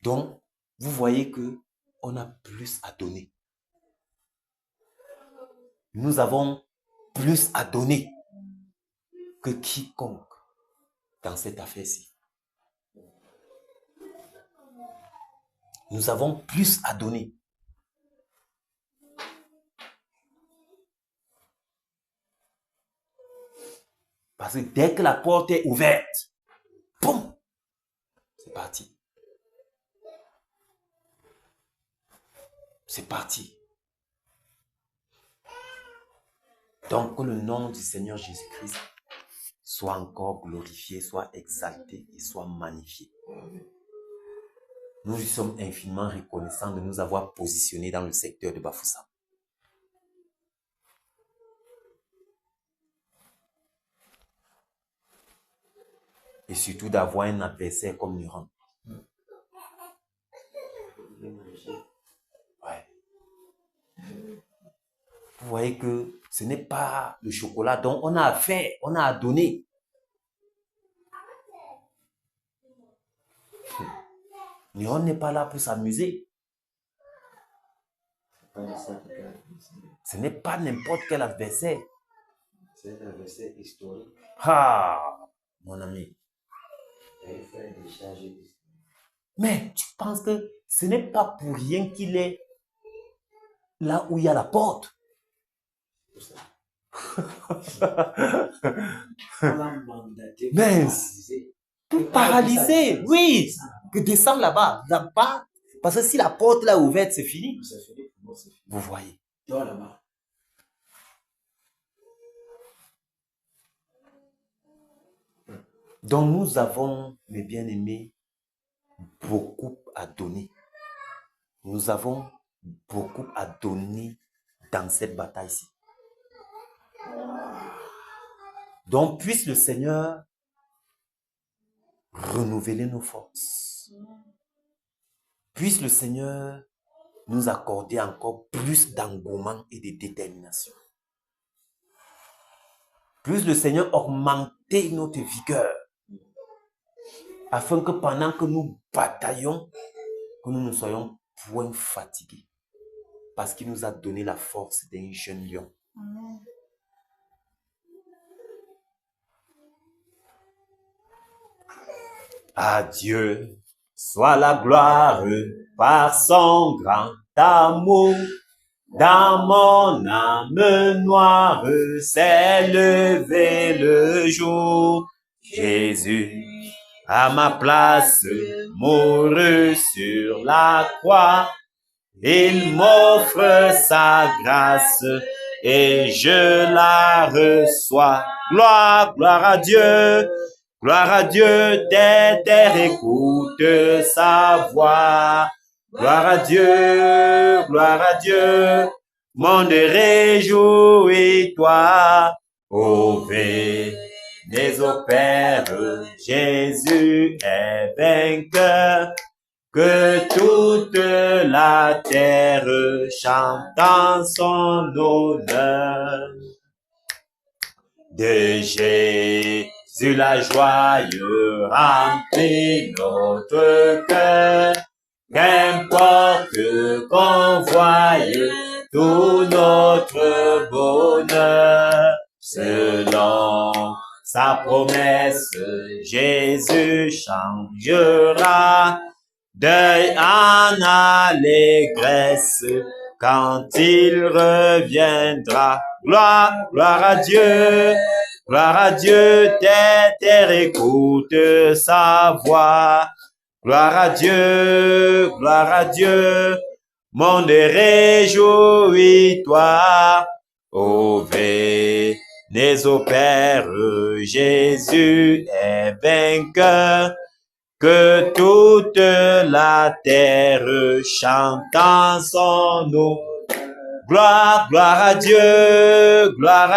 Donc, vous voyez que on a plus à donner. Nous avons plus à donner que quiconque dans cette affaire-ci. Nous avons plus à donner. Parce que dès que la porte est ouverte, boum, c'est parti. C'est parti. Donc, que le nom du Seigneur Jésus-Christ soit encore glorifié, soit exalté et soit magnifié. Nous lui sommes infiniment reconnaissants de nous avoir positionnés dans le secteur de Bafoussam. Et surtout d'avoir un adversaire comme Nuran. Ouais. Vous voyez que ce n'est pas le chocolat dont on a à faire, on a à donner. Nuran n'est pas là pour s'amuser. Ce n'est pas n'importe quel adversaire. C'est un adversaire historique. Ah, mon ami. Mais tu penses que ce n'est pas pour rien qu'il est là où il y a la porte. Mais pour paralyser, oui, que descendre là-bas, là-bas, parce que si la porte là ouverte, c'est fini. Vous voyez. Donc nous avons, mes bien-aimés, beaucoup à donner. Nous avons beaucoup à donner dans cette bataille-ci. Donc puisse le Seigneur renouveler nos forces. Puisse le Seigneur nous accorder encore plus d'engouement et de détermination. Puisse le Seigneur augmenter notre vigueur, afin que pendant que nous bataillons, que nous ne soyons point fatigués, parce qu'il nous a donné la force d'un jeune lion. Amen. À Dieu soit la gloire par son grand amour. Dans mon âme noire s'est levé le jour. Jésus, à ma place, mourut sur la croix. Il m'offre sa grâce et je la reçois. Gloire, gloire à Dieu. Gloire à Dieu, terre écoute sa voix. Gloire à Dieu, monde réjouis-toi. Ô des ô Père, Jésus est vainqueur. Que toute la terre chante en son honneur. De Jésus la joie remplit notre cœur. Qu'importe qu'on voie tout notre bonheur, selon sa promesse, Jésus changera deuil en allégresse quand il reviendra. Gloire, gloire à Dieu, terre écoute sa voix. Gloire à Dieu, monde réjouis-toi. Ô venez au Père, Jésus est vainqueur. Que toute la terre chante en son nom. Gloire, gloire à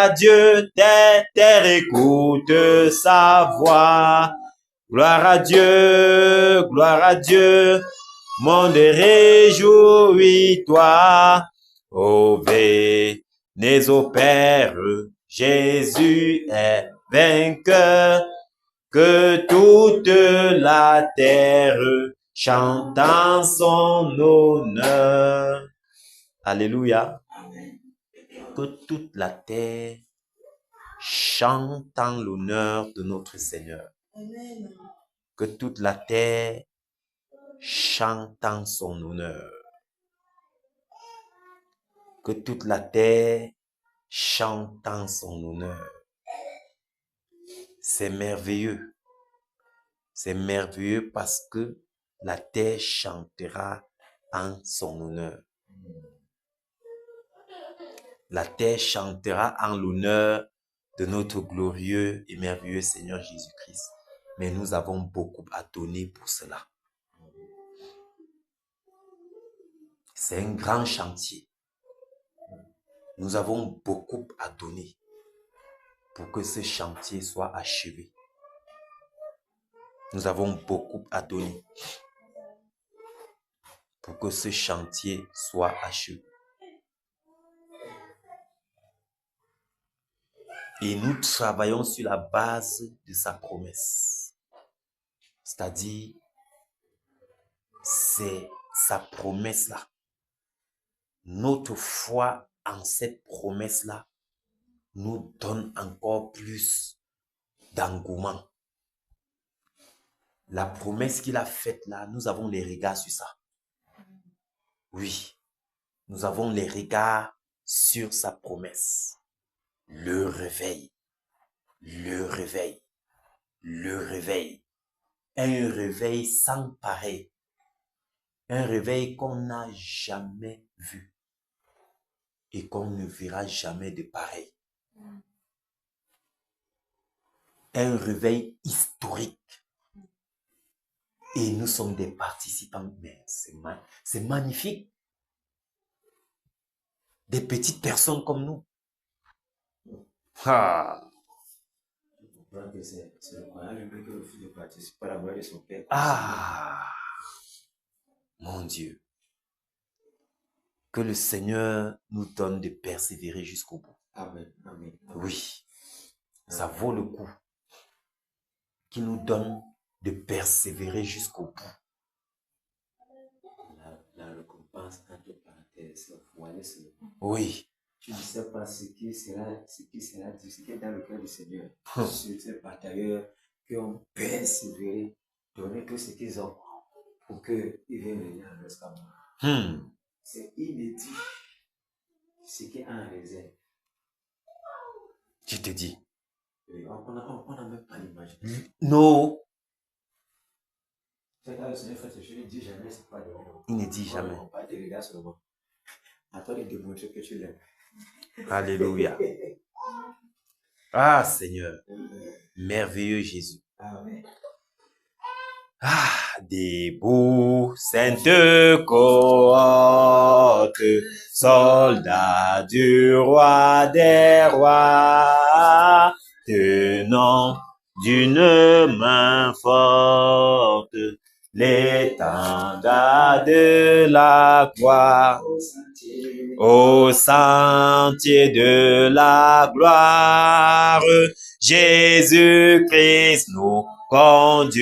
Dieu, terre écoute sa voix. Gloire à Dieu, monde réjouis-toi. Ô venez au Père, Jésus est vainqueur. Que toute la terre chante en son honneur. Alléluia. Que toute la terre chante en l'honneur de notre Seigneur. Amen. Que toute la terre chante en son honneur. Que toute la terre chante en son honneur. C'est merveilleux. C'est merveilleux parce que la terre chantera en son honneur. La terre chantera en l'honneur de notre glorieux et merveilleux Seigneur Jésus-Christ. Mais nous avons beaucoup à donner pour cela. C'est un grand chantier. Nous avons beaucoup à donner pour que ce chantier soit achevé. Nous avons beaucoup à donner pour que ce chantier soit achevé. Et nous travaillons sur la base de sa promesse. C'est-à-dire, c'est sa promesse-là. Notre foi en cette promesse-là nous donne encore plus d'engouement. La promesse qu'il a faite là, nous avons les regards sur ça. Oui, nous avons les regards sur sa promesse. Le réveil, le réveil, le réveil. Un réveil sans pareil. Un réveil qu'on n'a jamais vu et qu'on ne verra jamais de pareil. Un réveil historique. Et nous sommes des participants. Mais c'est magnifique. Des petites personnes comme nous. Ah. Ah. Mon Dieu. Que le Seigneur nous donne de persévérer jusqu'au bout. Amen. Amen. Oui. Ça vaut le coup. Qu'il nous donne de persévérer jusqu'au bout. La récompense, entre parenthèses, Oui. Tu ne sais pas ce qui sera dit, ce qui est dans le cœur du Seigneur. Sur ces batailleurs qui ont persévéré, donné tout ce qu'ils ont pour qu'ils viennent venir à l'esclavage. C'est inédit. ce qui est en réserve. Je te dis. On n'a même pas l'image. Non. C'est là, le Seigneur fait, je ne dis jamais, c'est pas de lui. Il ne dit jamais. On parle de regard seulement. À toi de démontrer que tu l'aimes. Alléluia. Ah, Seigneur. Merveilleux Jésus. Amen. Ah, debout, sainte cohorte, soldats du roi des rois, tenant d'une main forte l'étendard de la croix. Au sentier de la gloire, Jésus-Christ nous conduit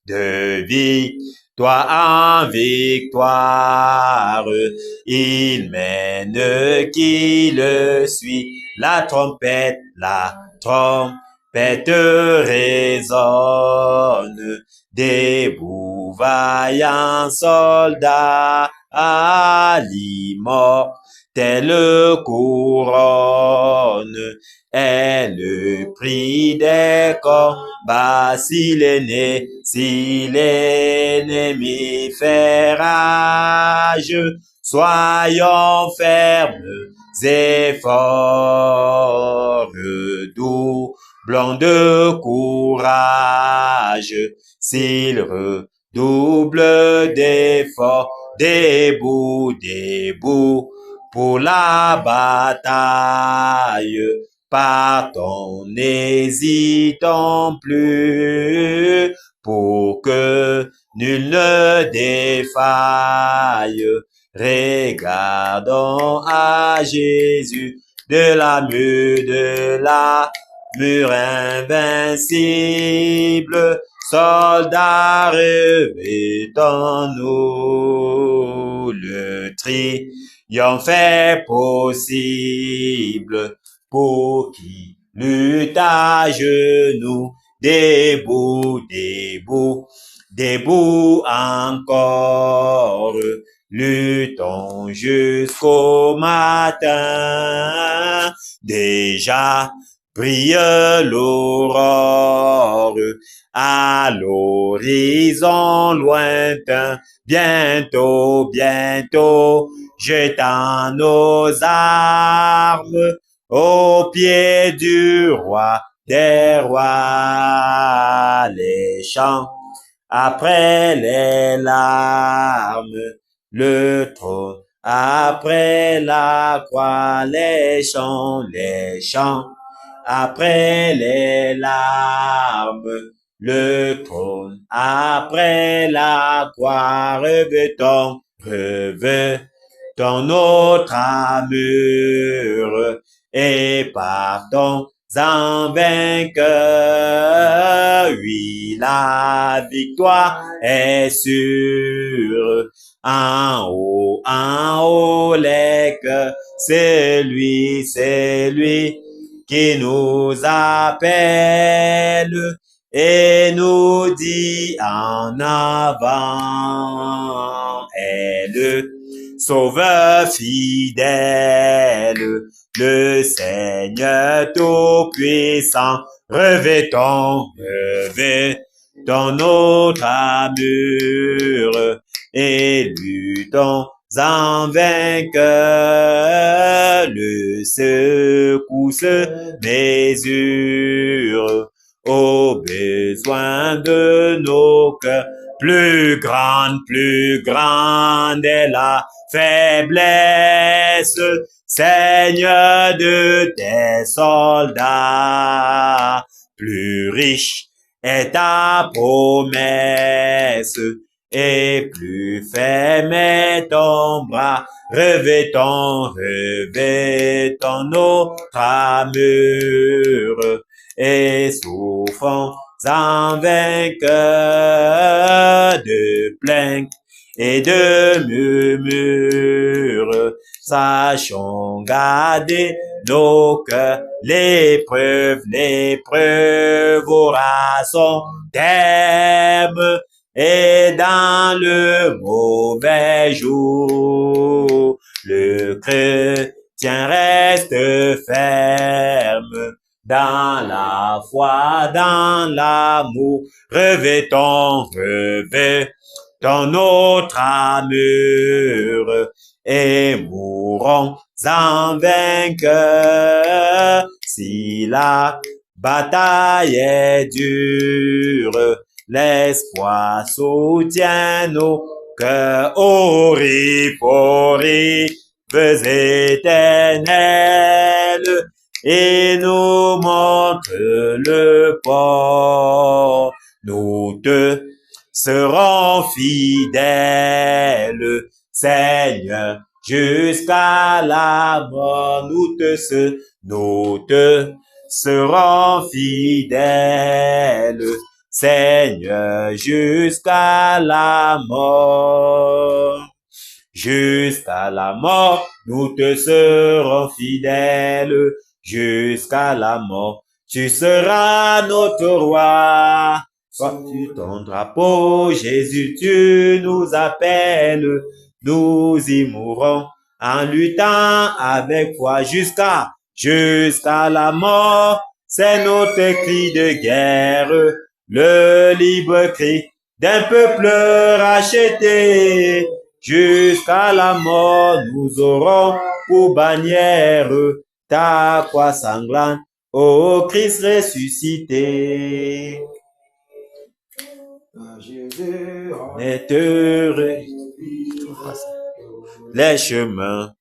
de victoire en victoire. Il mène qui le suit. La trompette résonne. Debout, vaillants soldats, à l'immortelle couronne est le prix des combats. Si l'ennemi fait rage, soyons fermes et forts, doublons de courage. S'il redouble d'efforts, debout pour la bataille. Partons, n'hésitons plus pour que nul ne défaille. Regardons à Jésus de la mure invincible. Soldats, revêtons-nous, le triomphe est possible pour qui lutte à genoux. Debout encore, luttons jusqu'au matin. Déjà brille l'aurore à l'horizon lointain. Bientôt, jetant nos armes aux pieds du roi des rois. Les chants après les larmes, le trône après la croix. Les chants après les larmes, le trône après la croix. Revêtons notre armure et partons en vainqueur. Oui, la victoire est sûre. En haut les cœurs, c'est lui qui nous appelle et nous dit en avant. Est le Sauveur fidèle, le Seigneur tout-puissant. Revêtons notre armure et luttons en vainqueur. Le secousse mesure aux besoins de nos cœurs. Plus grande est la faiblesse, Seigneur, de tes soldats. Plus riche est ta promesse, et plus ferme est ton bras. Revêtons notre armure et souffrons en vainqueur de plaintes et de murmures. Sachons garder nos cœurs, l'épreuve aura son terme, et dans le mauvais jour, le chrétien reste ferme dans la foi, dans l'amour, revêtons notre armure et mourons en vainqueur. Si la bataille est dure, l'espoir soutient nos cœurs aux rives éternelles et nous montre le port. Nous te serons fidèles, Seigneur, jusqu'à la mort. Nous te serons fidèles, Seigneur, jusqu'à la mort. Jusqu'à la mort, nous te serons fidèles, jusqu'à la mort. Tu seras notre roi. Sois-tu ton drapeau, Jésus, tu nous appelles. Nous y mourrons en luttant avec foi jusqu'à la mort. C'est notre cri de guerre, le libre cri d'un peuple racheté. Jusqu'à la mort, nous aurons pour bannière ta croix sanglante, ô Christ ressuscité. Jésus, Est heureux, les chemins,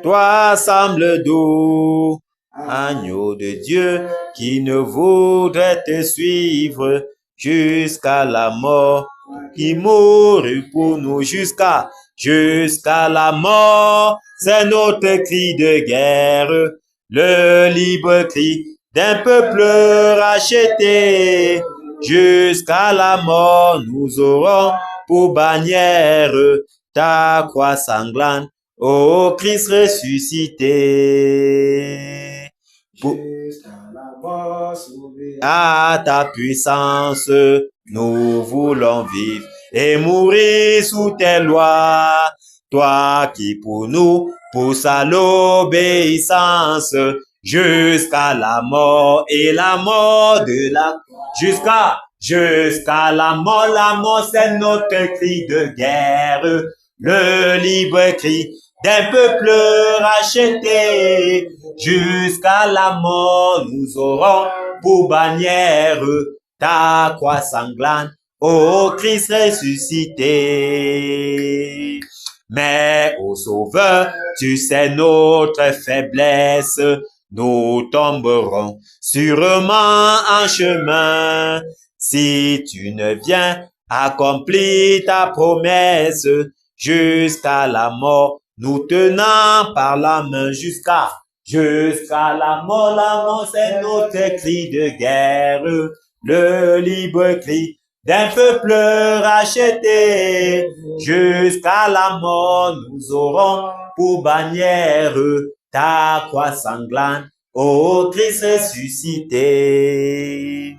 toi semble doux, agneau de Dieu qui ne voudrait te suivre jusqu'à la mort, qui mourut pour nous jusqu'à la mort. C'est notre cri de guerre, le libre cri d'un peuple racheté. Jusqu'à la mort, nous aurons pour bannière ta croix sanglante, ô Christ ressuscité. À ta puissance, nous voulons vivre et mourir sous tes lois. Toi qui pour nous pousse à l'obéissance jusqu'à la mort et la mort de la jusqu'à la mort c'est notre cri de guerre, le libre cri d'un peuple racheté. Jusqu'à la mort, nous aurons pour bannière ta croix sanglante, ô Christ ressuscité. Mais, ô Sauveur, tu sais notre faiblesse, nous tomberons sûrement en chemin. Si tu ne viens accomplir ta promesse, jusqu'à la mort, nous tenons par la main jusqu'à la mort c'est notre cri de guerre, le libre cri d'un peuple racheté. Jusqu'à la mort, nous aurons pour bannière ta croix sanglante, ô Christ ressuscité.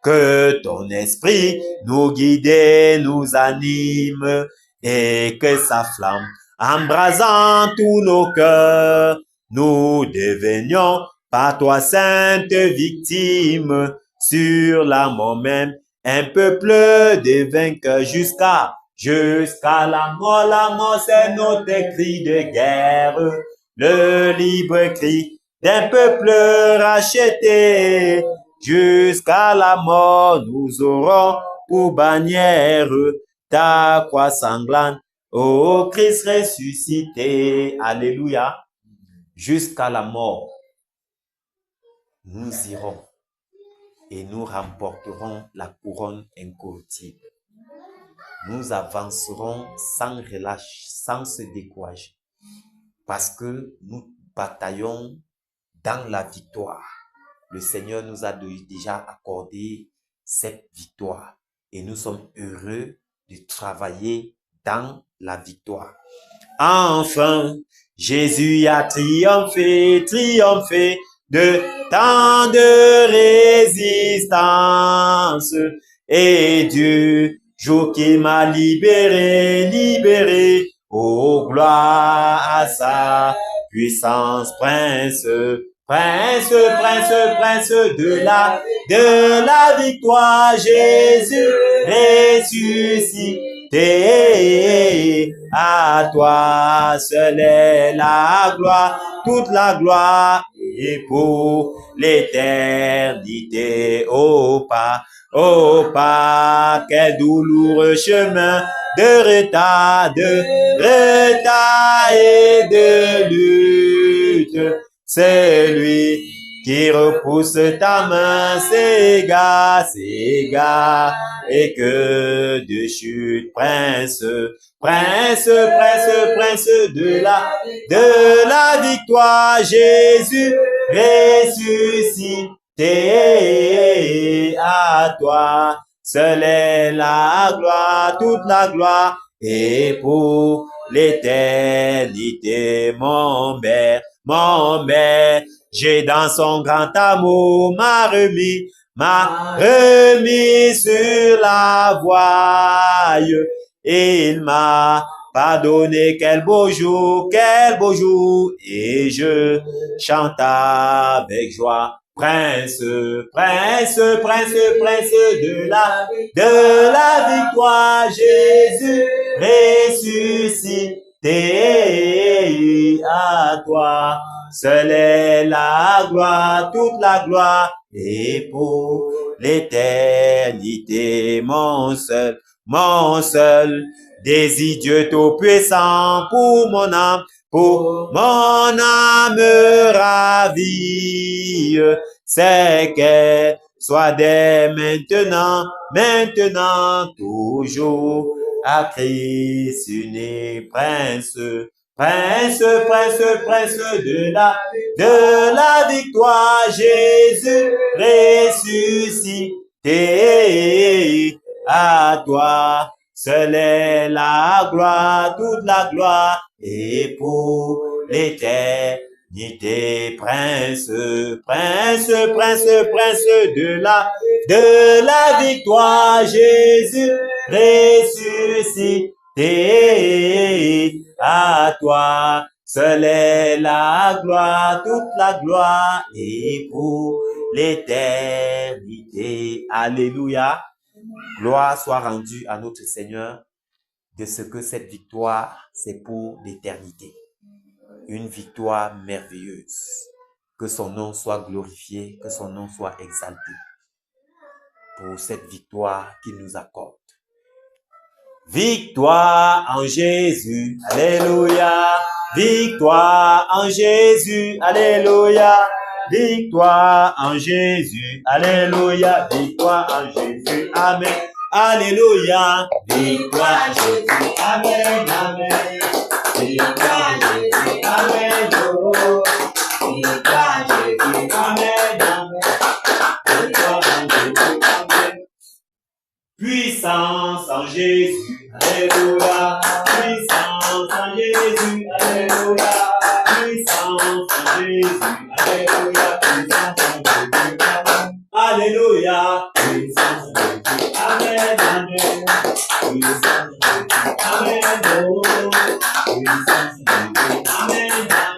Que ton esprit nous guide et nous anime, et que sa flamme embrasant tous nos cœurs, nous devenions par toi sainte victime, sur la mort même, un peuple de vainqueurs jusqu'à la mort c'est notre cri de guerre, le libre cri d'un peuple racheté. Jusqu'à la mort, nous aurons pour bannière ta croix sanglante, ô Christ ressuscité. Alléluia. Jusqu'à la mort, nous irons et nous remporterons la couronne incorruptible. Nous avancerons sans relâche, sans se décourager, parce que nous bataillons dans la victoire. Le Seigneur nous a déjà accordé cette victoire et nous sommes heureux de travailler dans la victoire. Enfin, Jésus a triomphé de tant de résistance, et du jour qu'il m'a libéré, oh gloire à sa puissance, prince, prince, prince, prince de la victoire, Jésus ressuscité. À toi seul est la gloire, toute la gloire, et pour l'éternité. Oh pas, quel douloureux chemin de retard et de lutte. C'est lui qui repousse ta main, s'égare, et que de chute, prince, prince, prince, prince de la victoire, Jésus ressuscité. À toi seul est la gloire, toute la gloire, et pour l'éternité, mon Père, j'ai dans son grand amour m'a remis sur la voie, et il m'a pardonné. Quel beau jour, et je chante avec joie. Prince, prince, prince, prince de la victoire, Jésus ressuscité. À toi seul est la gloire, toute la gloire, et pour l'éternité, mon seul désir, Dieu tout-puissant, pour mon âme ravie, c'est qu'elle soit dès maintenant, toujours, à Christ uni, prince, prince, prince, prince de la victoire, Jésus ressuscité. À toi seul est la gloire, toute la gloire, et pour l'éternité, prince, prince, prince, prince de la victoire, Jésus ressuscité. À toi seul est la gloire, toute la gloire, et pour l'éternité. Alléluia. Gloire soit rendue à notre Seigneur de ce que cette victoire, c'est pour l'éternité. Une victoire merveilleuse. Que son nom soit glorifié, que son nom soit exalté pour cette victoire qu'il nous accorde. Victoire en Jésus, alléluia. Victoire en Jésus, alléluia. Victoire en Jésus, alléluia. Victoire en Jésus, amen. Alléluia. Victoire en Jésus, amen, amen. Victoire en Jésus, amen. Oh. Victoire en Jésus, amen, amen. Victoire en Jésus, amen. Puissance en Jésus, alléluia. Puissance en Jésus, alléluia. Puissance en Jésus, alléluia. Puissance en Jésus, amen. Alléluia. Puissance en Jésus, amen, amen. Puissance en Jésus, amen. Oh. Puissance en Jésus, amen, amen.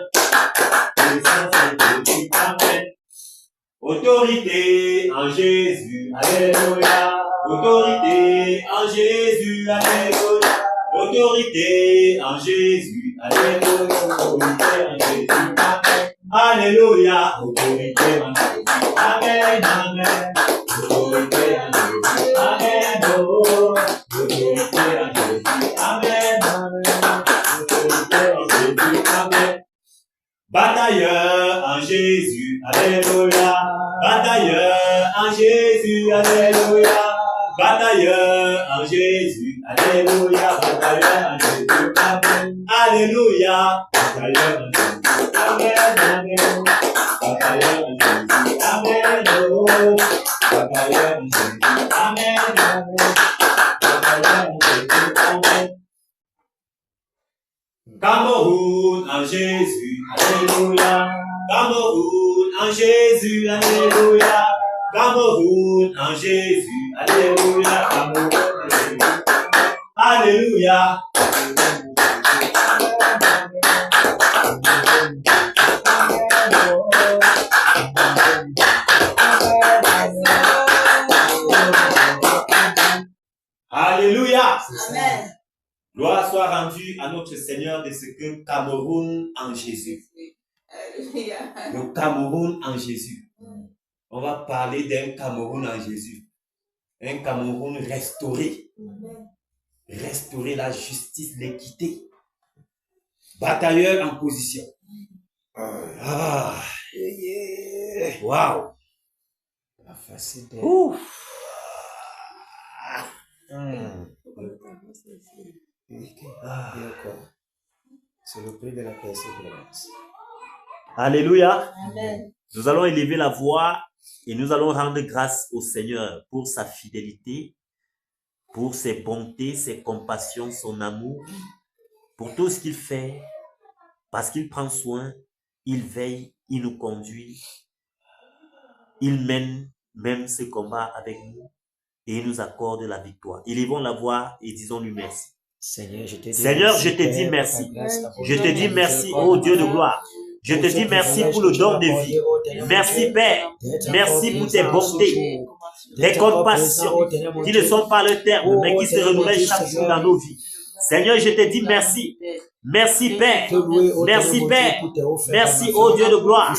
Puissance en Jésus, amen. Autorité en Jésus, alléluia. Autorité en Jésus, alléluia. Autorité en Jésus, alléluia. Autorité en Jésus, amen. Alléluia. Autorité en Jésus, amen, amen. Autorité en Jésus, amen. Oh. Autorité en Jésus, amen, amen. Autorité en Jésus, amen. Batailleur en Jésus, alléluia. Batailleur en Jésus, alléluia. Batailleur en Jésus, alléluia. Batailleur en Jésus, amen. Alléluia. Batailleur en Jésus, amen, amen. Batailleur en Jésus, amen. Oh. Batailleur en Jésus, amen, amen. Batailleur en Jésus, amen. Cameroun en Jésus, alléluia. Cameroun en Jésus, alléluia. Cameroun en Jésus, alléluia. Cameroun en Jésus, alléluia. Amen. Gloire soit rendue à notre Seigneur de ce que Cameroun en Jésus. Alléluia. Le Cameroun en Jésus. On va parler d'un Cameroun en Jésus. Un Cameroun restauré. Restaurer la justice, l'équité. Batailleur en position. Waouh. La facile de... Ouf. C'est le prix de la persévérance. Alléluia. Amen. Nous allons élever la voix et nous allons rendre grâce au Seigneur pour sa fidélité, pour ses bontés, ses compassions, son amour, pour tout ce qu'il fait, parce qu'il prend soin, il veille, il nous conduit, il mène même ce combat avec nous et il nous accorde la victoire. Élevons la voix et disons-lui merci. Seigneur, je te dis merci. Je te dis merci, ô Dieu de gloire. Je te dis merci pour le don de vie. Merci, Père. Merci pour tes bontés, tes compassions qui ne sont pas le terme, mais qui se renouvellent chaque jour dans nos vies. Seigneur, je te dis merci. Merci, Père. Merci, Père. Merci, ô Dieu de gloire,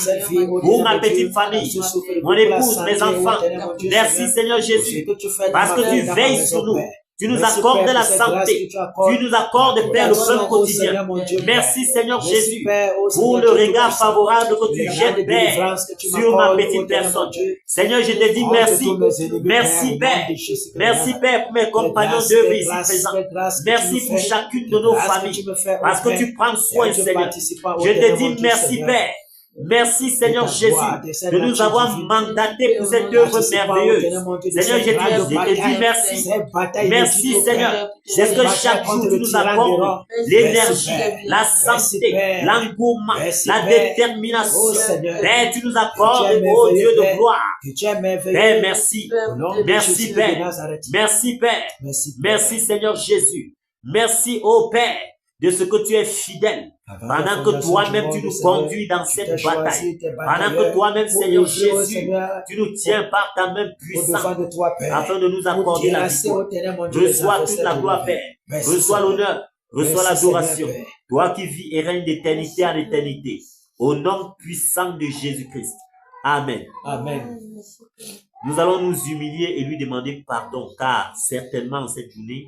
pour ma petite famille, mon épouse, mes enfants. Merci, Seigneur Jésus, parce que tu veilles sur nous. Tu nous accordes la santé. Tu nous accordes, Père, le pain quotidien. Merci, Seigneur Jésus, pour le regard favorable que tu jettes, Père, sur ma petite personne. Seigneur, je te dis merci. Merci, Père. Merci, Père, pour mes compagnons d'œuvre ici présents. Merci pour chacune de nos familles, parce que tu prends soin, Seigneur. Je te dis merci, Père. Merci, Seigneur Jésus, de nous avoir mandatés pour cette œuvre merveilleuse. Seigneur, je te dis merci. Merci, Seigneur. C'est que chaque jour, tu nous accordes l'énergie, la santé, l'engouement, la détermination. Père, tu nous accordes, ô Dieu de gloire. Père, merci. Merci, Père. Merci, Père. Merci, Seigneur Jésus. Merci, ô Père, de ce que tu es fidèle. Pendant que toi-même tu nous conduis dans cette bataille, pendant que toi-même, Seigneur Jésus, tu nous tiens par ta main puissante afin de nous accorder la victoire. Reçois toute la gloire, Père. Reçois l'honneur, reçois l'adoration. Toi qui vis et règnes d'éternité en éternité. Au nom puissant de Jésus-Christ. Amen. Amen. Nous allons nous humilier et lui demander pardon, car certainement cette journée,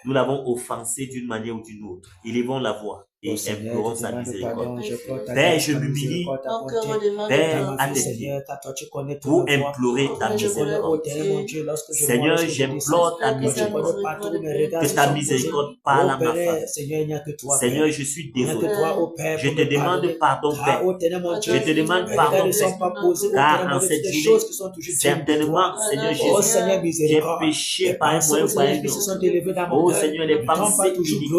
nous l'avons offensé d'une manière ou d'une autre. Élevons la voix et implorons sa miséricorde. Père, je m'humilie, Père, à tes pieds, pour implorer ta miséricorde. Seigneur, j'implore ta miséricorde, que ta miséricorde parle à ma femme. Seigneur, je suis désolé. Je te demande pardon, Père. Je te demande pardon, Père, car en cette journée, certainement, Seigneur Jésus, j'ai péché par un moyen ou par un autre. Oh Seigneur, les pensées iniques,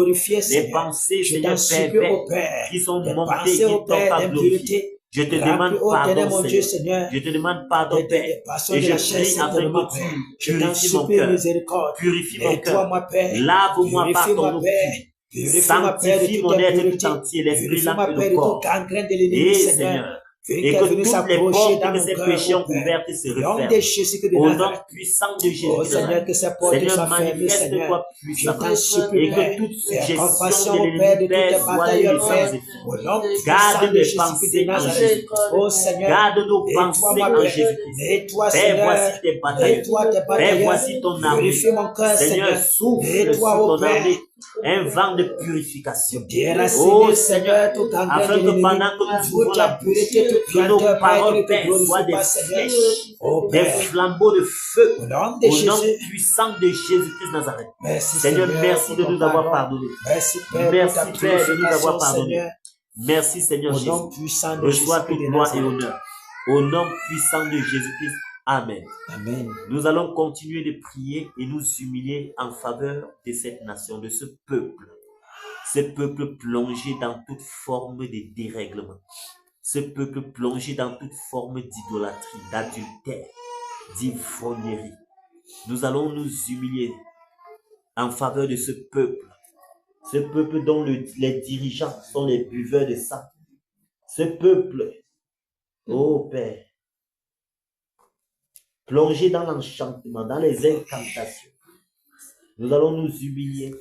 les pensées, Seigneur, Père, qui sont montées, qui t'ont pas glorifié. Je te demande pardon, Seigneur. Je te demande pardon, Père. Et je prie afin que tu purifies mon cœur. Purifie mon cœur. Lave-moi par ton eau pure. Sanctifie mon être tout entier, l'esprit, l'âme et le corps. Et Seigneur, et que toutes les portes que ces péchés ont couvertes se referment. Au nom puissant de Jésus, Seigneur, manifeste-toi puissamment et que toute suggestion de l'ennemi, Père, soit annulée sans effet. Garde mes pensées en Jésus-Christ. Garde nos pensées en Jésus-Christ. Père, voici tes batailles. Père, voici ton armée. Seigneur, souffle sur ton armée un vent de purification. Oh Seigneur, afin que pendant que nous ouvrons la bouche, que nos paroles, Père, soient des flèches, des flambeaux de feu, au nom puissant de Jésus-Christ Nazareth. Seigneur, merci de nous avoir pardonné. Merci, Père, de nous avoir pardonné. Merci, Seigneur Jésus. Reçois toute gloire et honneur. Au nom puissant de Jésus-Christ. Amen. Amen. Nous allons continuer de prier et nous humilier en faveur de cette nation, de ce peuple plongé dans toute forme de dérèglement, ce peuple plongé dans toute forme d'idolâtrie, d'adultère, d'ivrognerie. Nous allons nous humilier en faveur de ce peuple dont les dirigeants sont les buveurs de sang, ce peuple, ô Père, plongé dans l'enchantement, dans les incantations, Nous allons nous humilier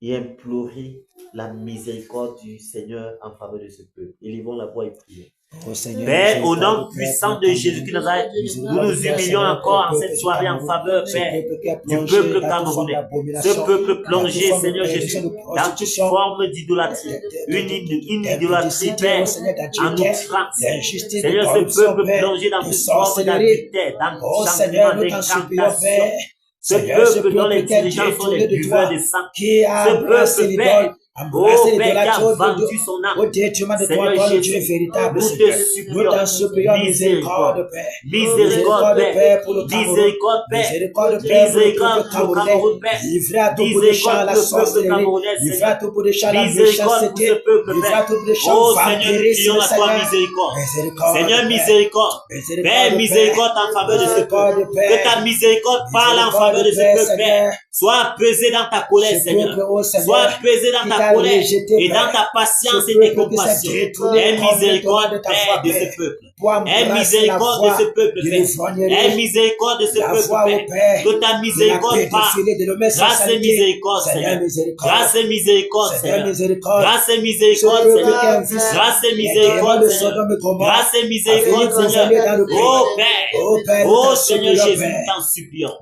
et implorer la miséricorde du Seigneur en faveur de ce peuple. Élevons la voix et prions. Père, au nom puissant de Jésus-Christ de Nazareth, nous nous humilions encore en cette soirée en faveur, Père, du peuple camerounais. Ce peuple plongé, Seigneur Jésus, dans toute forme d'idolâtrie, une idolâtrie, Père, en outrance. Seigneur, ce peuple plongé dans toute forme d'adultère, d'enchantement, d'incantation. Ce peuple dont les dirigeants sont les buveurs de sang. Ce peuple, Père, oh Père, qui a vendu son âme. Seigneur Jésus, nous te supplions miséricorde, miséricorde, Père, miséricorde, Père, miséricorde pour le Cameroun, Père, miséricorde pour le peuple camerounais, Seigneur, miséricorde pour ce peuple, Père. Oh Seigneur, nous prions à toi miséricorde. Seigneur, miséricorde. Père, miséricorde en faveur de ce peuple. Que ta miséricorde parle en faveur de ce peuple, Père. Sois pesé dans ta colère, Seigneur. Sois pesé dans ta colère et dans ta patience et tes compassions. Aie miséricorde, Père, de ce peuple. Aie miséricorde de ce peuple, Père. Aie miséricorde de ce peuple, Père. Que ta miséricorde parle. Grâce et miséricorde, Seigneur. Grâce et miséricorde, Seigneur. Grâce et miséricorde, Seigneur. Grâce et miséricorde, Seigneur. Grâce et miséricorde, Seigneur. Oh Père. Oh Seigneur Jésus, nous t'en supplions.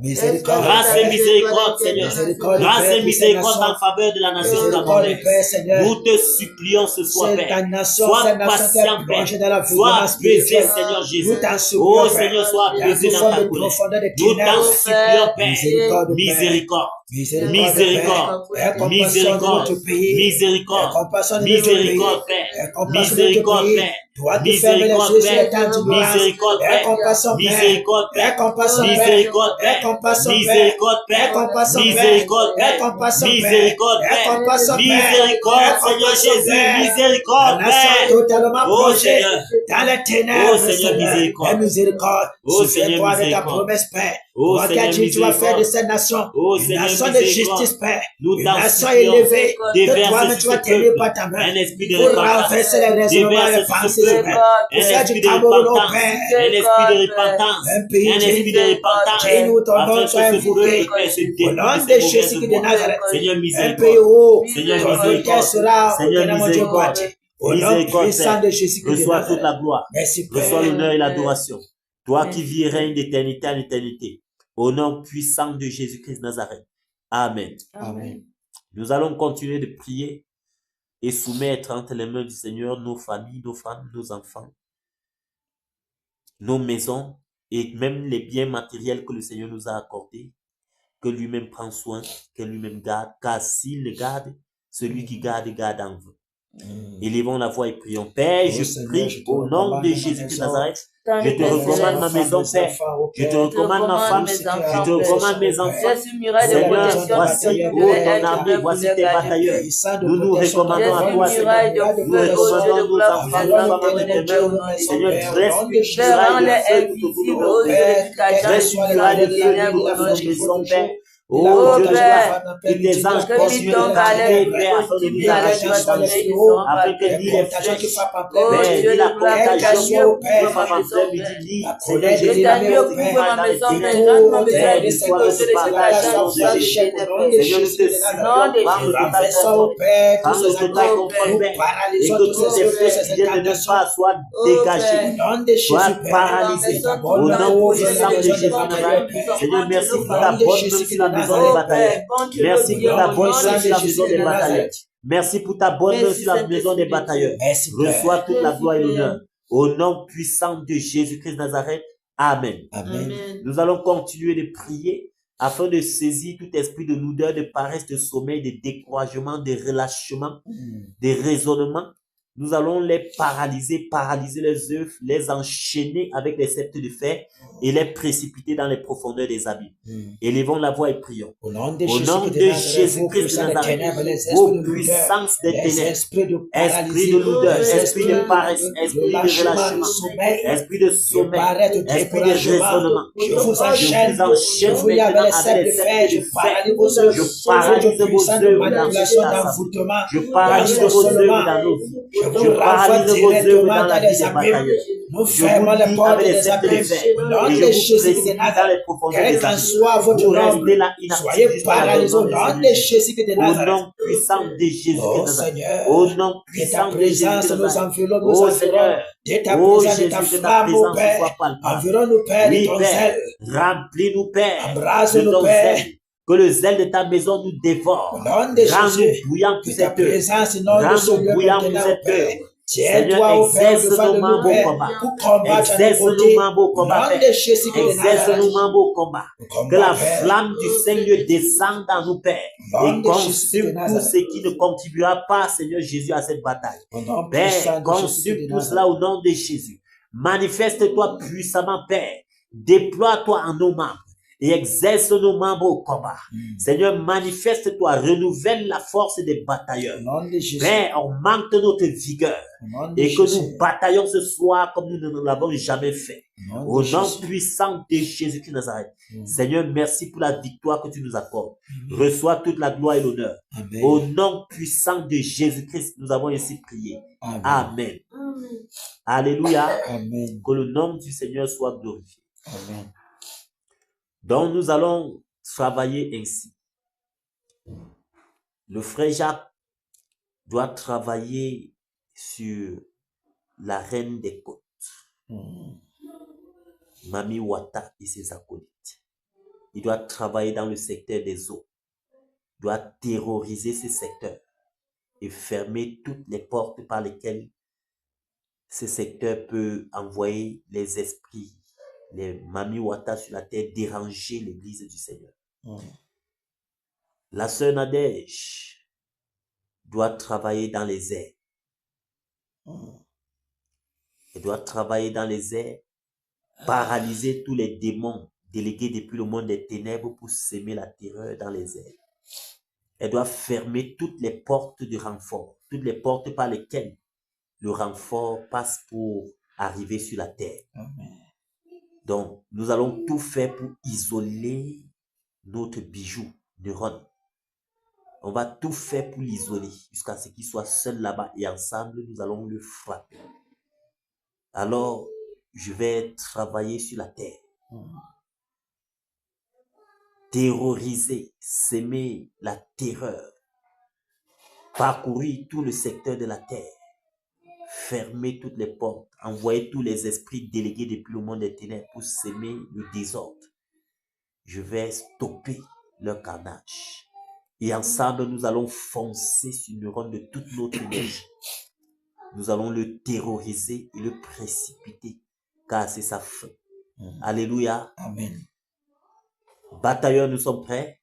Grâce et miséricorde, Seigneur. Grâce et miséricorde en faveur de la nation camerounaise. Nous te supplions ce soir, Père. Sois patient, Père. Sois apaisé, Seigneur Jésus. Oh Seigneur, sois apaisé dans ta colère. Nous t'en supplions, Père. Miséricorde. Miséricorde, miséricorde, miséricorde, miséricorde, Père, miséricorde, Père. Miséricorde, Père, miséricorde, Père, miséricorde, Père, miséricorde, Père, miséricorde, Père, miséricorde, Père, miséricorde, Père, miséricorde, Seigneur Jésus, miséricorde, Père. Oh Seigneur, dans les ténèbres, oh Seigneur, miséricorde, oh Seigneur, miséricorde, oh Seigneur, tu vas faire de cette nation une nation de justice, Père, une nation élevée, que toi-même tu vas tenir par ta main un esprit de pour renverser les raisonnements et les pensées, Père, un esprit de repentance, un esprit de repentance, un esprit de repentance, afin que ce peuple, Père, se au nom de Jésus de Nazareth, Seigneur, un pays miséricorde, où Seigneur, ton miséricorde, cœur sera Seigneur, miséricorde, au nom puissant de Jésus de reçois toute Nazareth. la gloire, Merci, reçois Père. l'honneur et l'adoration. Toi qui vis et règnes d'éternité en éternité, au nom puissant de Jésus-Christ de Nazareth. Amen. Amen. Nous allons continuer de prier et soumettre entre les mains du Seigneur nos familles, nos femmes, nos enfants, nos maisons et même les biens matériels que le Seigneur nous a accordés, que lui-même prend soin, que lui-même garde, car s'il le garde, celui qui garde, garde en vous. Élevons la voix et prions. Père, je prie au nom de Jésus-Christ de Nazareth. Je te recommande ma maison, Père. Je te recommande ma femme. Je te recommande mes enfants. Seigneur, voici, ton armée, voici tes batailleurs. Nous nous recommandons à toi, Seigneur. Nous recommandons nos enfants, nos femmes avec tes mains. Seigneur, dresse une muraille de feu autour de nos maisons, Père. Oh Dieu, que tes anges continuent de t'aider, Père, afin de nous arracher sur le jour, afin que ni les flèches, Père, ni la contagion, ne soient en plein midi, ni Seigneur Jésus, la maison qui va dans les ténèbres, Père, l'histoire de ce partage, Seigneur, nous te supplions, prends le total contrôle, Père, et que toutes ces flèches qui viennent de nulle part soient dégagées, soient paralysées, au nom puissant de Jésus, Seigneur, merci pour ta bonne main sur la maison des batailleurs. Merci pour ta bonne main sur la maison des batailleurs. Merci pour ta bonne main sur la maison des batailleurs. Reçois toute la gloire et l'honneur. Au nom puissant de Jésus-Christ de Nazareth. Amen. Amen. Nous allons continuer de prier afin de saisir tout esprit de lourdeur, de paresse, de sommeil, de découragement, de relâchement, de raisonnement. Nous allons les paralyser, paralyser les œuvres, les enchaîner avec les sceptres de fer et les précipiter dans les profondeurs des abîmes. Élevons la voix et prions. Au nom de Jésus-Christ de Nazareth, vos puissances des ténèbres, esprit de lourdeur, esprit de paresse, esprit de relâchement, esprit de sommeil, esprit de raisonnement, je vous enchaîne maintenant avec les sceptres de fer. Je paralyse vos œuvres dans ce cas. Je paralyse vos œuvres dans nos vies. Je vous Je renvoie paralyse vos œuvres directement dans la dans vie les des abîmes. batailleurs. Nous Je fermons vous les lie portes avec les des sceptres de abîmes. fer. Au nom Et de je vous Jésus de précipite dans Nazareth. les profondeurs Quel des qu'en abîmes. soit votre Vous nom, restez là inactifs soyez jusqu'à paralysés au l'avènement nom des de Jésus de Au Nazareth. nom puissant de Jésus de Oh Nazareth. Seigneur, Au nom que ta puissant de Jésus présence de nous Nazareth. environne, nous Oh environs. Seigneur. De ta Oh présence, de ta Jésus, que ta flamme, présence ô Père. soit palpable. Environne-nous, Père, de Oui, ton Père. zèle. Remplis-nous, Père, de Embrasse-nous, ton Père. zèle. Que le zèle de ta maison nous dévore. Au nom de Rends-nous Jésus, bouillants pour que ta cette heure. présence inonde ce Rends-nous lieu bouillants pour maintenant, cette Père. heure. Tiens-toi, Seigneur, ô Père, exerce devant nos de mains nous, au Père, combat. pour combattre à nos Exerce nos côtés. mains au Au combat, nom Père. de Jésus de Exerce Nazareth. nos mains au combat. Combat, Que la Père. flamme du Seigneur descende dans nous, Père. Au nom Et de Jésus de consume tout Nazareth. ce qui ne contribuera pas, Seigneur Jésus, à cette bataille. Au nom puissant Père, de Jésus consume de tout Nazareth. cela au nom de Jésus. Manifeste-toi puissamment, Père. Déploie-toi en nos membres et exerce nos membres au combat. Seigneur, manifeste-toi, renouvelle la force des batailleurs. Au nom de Jésus. Père, augmente notre vigueur Au nom de et que Jésus. nous bataillons ce soir comme nous ne l'avons jamais fait. Au Au nom de nom Jésus. puissant de Jésus-Christ de Nazareth. Seigneur, merci pour la victoire que tu nous accordes. Reçois toute la gloire et l'honneur. Amen. Au nom puissant de Jésus-Christ, nous avons ainsi prié. Amen. Amen. Amen. Alléluia. Amen. Que le nom du Seigneur soit glorifié. Amen. Donc nous allons travailler ainsi. Le frère Jacques doit travailler sur la reine des côtes, Mami Wata et ses acolytes. Il doit travailler dans le secteur des eaux. Il doit terroriser ce secteur et fermer toutes les portes par lesquelles ce secteur peut envoyer les esprits, les Mami Wata sur la terre, déranger l'église du Seigneur. La sœur Nadège doit travailler dans les airs. Elle doit travailler dans les airs, paralyser tous les démons délégués depuis le monde des ténèbres pour semer la terreur dans les airs. Elle doit fermer toutes les portes de renfort, toutes les portes par lesquelles le renfort passe pour arriver sur la terre. Amen. Donc, nous allons tout faire pour isoler notre bijou, neurone. On va tout faire pour l'isoler jusqu'à ce qu'il soit seul là-bas et ensemble, nous allons le frapper. Alors, je vais travailler sur la terre. Terroriser, semer la terreur. Parcourir tout le secteur de la terre. Fermer toutes les portes. Envoyer tous les esprits délégués depuis le monde des ténèbres pour semer le désordre. Je vais stopper leur carnage. Et ensemble, nous allons foncer sur le rond de toute notre énergie. Nous allons le terroriser et le précipiter, car c'est sa fin. Alléluia. Amen. Batailleurs, nous sommes prêts.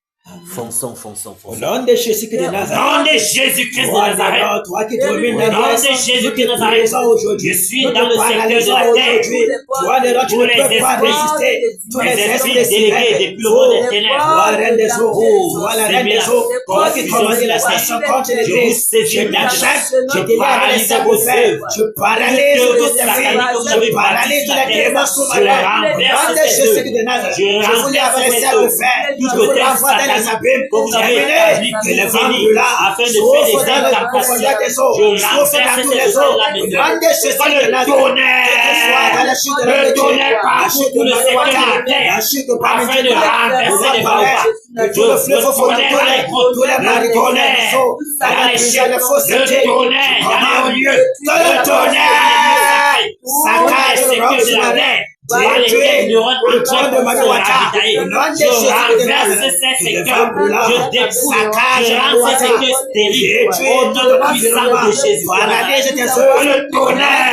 Fonçons, fonçons, Au fonçons. nom de Jésus-Christ de Au Nazareth. nom de Jésus-Christ de Toi, Nazareth. Seigneur, toi qui domines Au la nom terre, de Jésus-Christ nous te de Nazareth. présentons aujourd'hui. Je suis Nous dans te le secteur de paralysons la terre. aujourd'hui. Toi, le roi, tu Tous ne les peux pas esprits, résister. Tous les les esprits esprits délégués célèbres. depuis le monde des ténèbres. Toi, reine des eaux. Toi, la reine des eaux. Toi qui commandais la station contre Je vous l'église. saisis Je maintenant. t'achète. Je Je délève les paralyse sables vos de fer. œuvres. Je paralyse Toutes vos les affaires. sataniques que vous avez Je paralyse tous les bâties démons sous ma sur la main. Au nom renverse de ces Jésus œuvres. de Nazareth. Je Je vous lève renverse les ces sables de œuvres. fer. Tout Je vous côté renvoie dans les satanique abîmes. que vous avez Terminé. établi Que le pour vent venir brûlant afin de faire souffle des dans la profondeur des eaux. Je Souffle dans renverse tous les ces eaux. œuvres-là, Au mes nom de Jésus de Le Nazareth. tonnerre. Que ce soit dans la chute de Le l'Éternel, tonnerre la parcourt chute tout le de secteur de la Manoaka, terre. la chute de Afin de renverser les Baminteba, baobabs. que tout le fleuve Le tonnerre, tous les marigonnes des eaux, dans les les faussetés, le tonnerre, dans les lieux, le tonnerre, saccage le roc sur la mer, détruit le trône de Manoaka, au nom de Jésus de Nazareth, que le vent brûlant, saccage Manoaka, détruit tout l'environnement, paralyse tes œuvres, le tonnerre,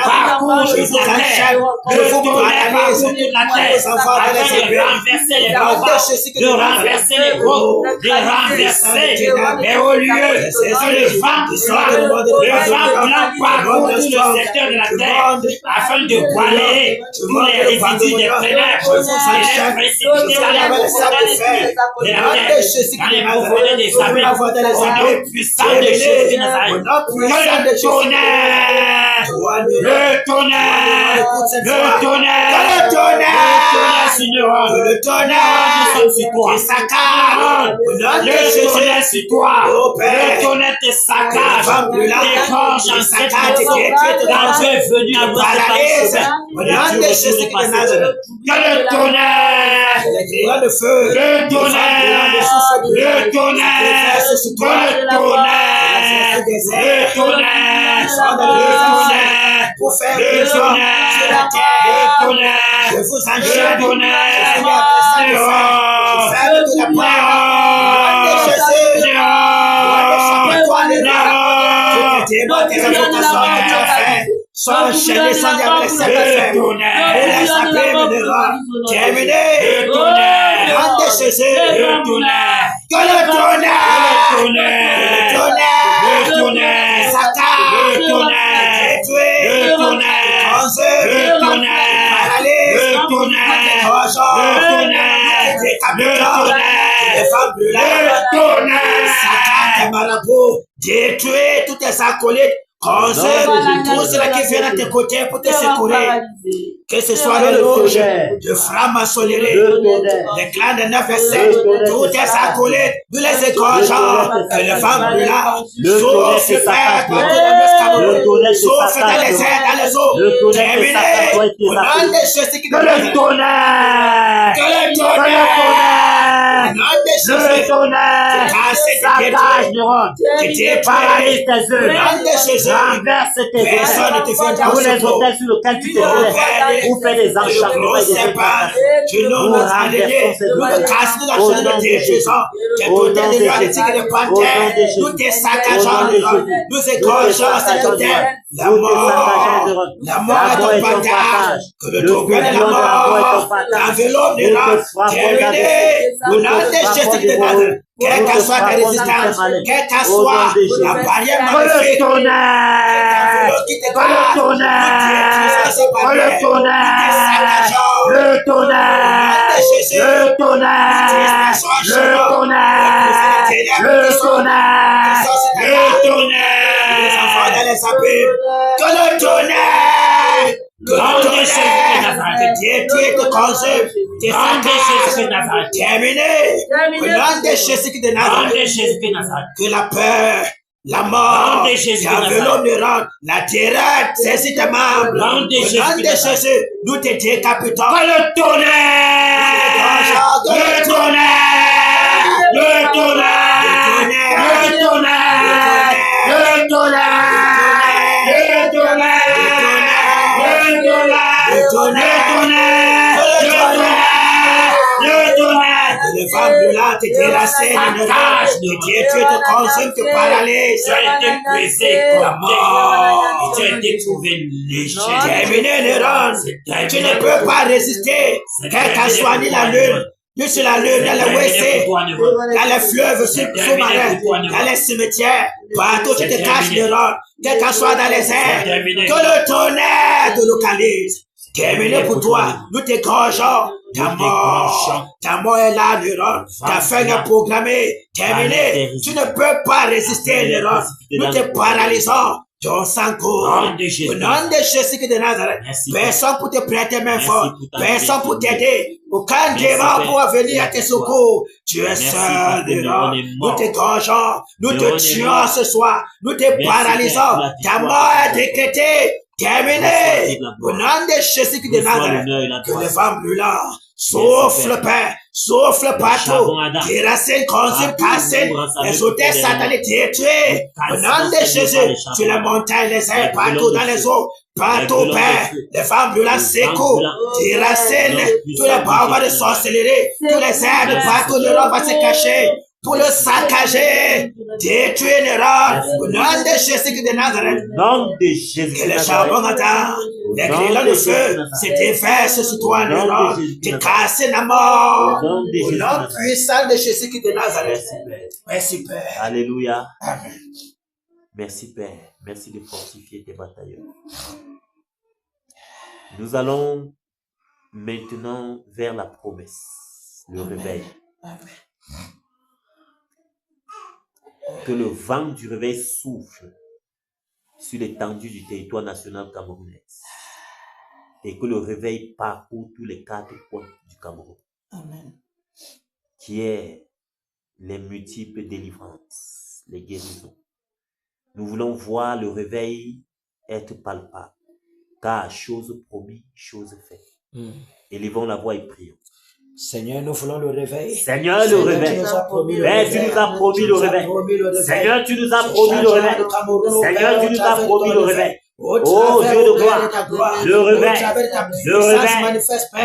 parcours je vous enchaîne, je vous paralyse, vous envoie dans les abîmes, renverser les baobabs, de renverser les grottes, de renverser, mais au lieu que le vent blanc parcourt tout le secteur de la terre, afin de balayer tous les résidus des ténèbres, et les précipités dans les profondeurs des abîmes, au nom puissant de Jésus de Nazareth, que le tonnerre, le tonnerre, le tonnerre, Seigneur, le tonnerre sur toi, le tonnerre sur toi, le tonnerre te saccage, t'écorche en cette maison, quand tu es venu à notre paresse, que le tonnerre, le feu, le tonnerre, le tonnerre, pour faire le tonnerre, je vous enchaîne, le tonnerre, sans enchaîner, sans dire les sacrifices, pour la saper, terminé, rendez chez eux, que le tonnerre, Satan, le détruire tous tes acolytes, conserve tout cela qui vient à tes côtés pour te secourir. Que ce soit le rouge, le franc-maçonnerie, les clans de 9 et 7, tous tes acolytes, nous les égorgeons, que le vent brûlant, souffle Père, partout dans le Cameroun, souffle dans les airs, dans les eaux, terminé, au nom de Jésus qui nous le tonnerre, que le tonnerre, au nom de Jésus, saccage de Rome, que tu paralyses tes œuvres, au nom de Jésus, renverse tes personnes ne te viendra tous les hôtels sur lesquels tu te plais. Vous faites des enchantements et des tu nous renversons nous te cassons la chaîne de tes Jésus, tes hôtels de l'Atlantique et de Panthère, nous te saccageons, nous égorgeons cet hôtel, la mort est ton partage, que le token de la mort, l'enveloppe de l'homme, terminé, nous n'avons de Jésus de Nazareth. Quelle que soit ta résistance, quelle que soit la barrière magnifique, le tonnerre, détruire, te consume, te saccages, terminé. Au nom de Jésus de Nazareth, que la peur, la mort, l'enveloppe de rendre, la terreur, saisit tes membres. Au nom de Jésus, nous te décapitons. Que le tonnerre, le tonnerre, le tonnerre, le tonnerre, le tonnerre, le le vent brûlant te déracer, tu te consumes, te paralyses, tu as été brisé comme mort, tu as été trouvé léger, terminé le rang, tu ne peux pas résister, quelle qu'en soit ni la lune, ni sur la lune, dans le WC, dans les fleuves sous-marins, dans les cimetières, partout tu te caches le rang, quel qu'en soit dans les airs, que le tonnerre te localise. Terminé pour toi, nous t'égorgeons, ta mort est là, Néron, ta fin est programmée, terminé, tu ne peux pas résister, Néron, nous te paralysons, ton sang court, au nom de Jésus de Nazareth, personne pour te prêter main forte, personne pour t'aider, aucun démon pour venir à tes secours, tu es seul, Néron, nous t'égorgeons, nous te tuons ce soir, nous te paralysons, ta mort est décrétée, terminé, au nom de Jésus de Nazareth, que le vent brûlant souffle, Père, souffle partout, qui racine, consume, cassine, les hôtels sataniques détruits, au nom de Jésus, sur les montagnes, les airs, partout dans les eaux, partout, Père, les femmes brûlantes secouent, qui racine, tous les barbares de sorcellerie, tous les airs de partout, l'Europe va se cacher, pour le saccager, détruire l'erreur, au nom de Jésus de Nazareth, que le charbon attend, les grillons de feu se déversent sur toi, l'erreur, te casse la mort, au nom puissant de Jésus de Nazareth. Merci, Père. Alléluia. Amen. Merci, Père. Merci de fortifier tes batailleurs. Nous allons maintenant vers la promesse, le réveil. Amen. Que le vent du réveil souffle sur l'étendue du territoire national camerounais et que le réveil parcourt tous les 4 coins du Cameroun. Amen. Qui est les multiples délivrances, les guérisons. Nous voulons voir le réveil être palpable, car chose promise, chose faite. Élevons la voix et prions. Seigneur, nous voulons le réveil. Seigneur, le réveil. Tu nous as promis le Père, réveil. tu nous as promis le réveil. Seigneur, tu nous as promis le réveil. Seigneur, tu nous as promis le réveil. Oh Dieu de gloire, le réveil,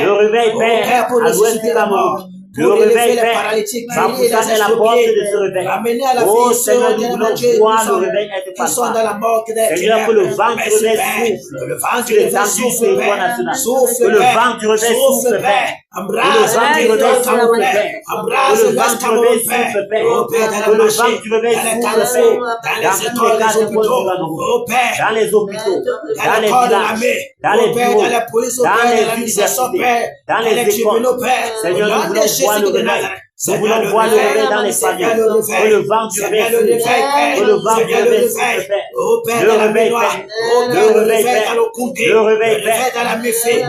le réveil, Père, à l'ouest du Cameroun. Le réveil, Père, Bafoussam est la porte de ce réveil. Oh Seigneur, nous voulons voir le réveil être palpable. Seigneur, que le vent du réveil souffle sur l'étendue du territoire national. Que le vent du réveil souffle, Père. Que le vent du réveil souffle, Père. Que le vent du réveil souffle, Père. Que le vent du réveil souffle, Père. Dans tous les cas de du Cameroun, dans les hôpitaux, dans les villages, dans les bureaux, dans les universités, dans les écoles. Seigneur, nous voulons voir le réveil. Nous voulons voir le réveil dans les familles. Que le vent du réveil souffle. Que le vent du réveil souffle, Père. Le réveil, Père. Le réveil, Père. Le réveil, Père.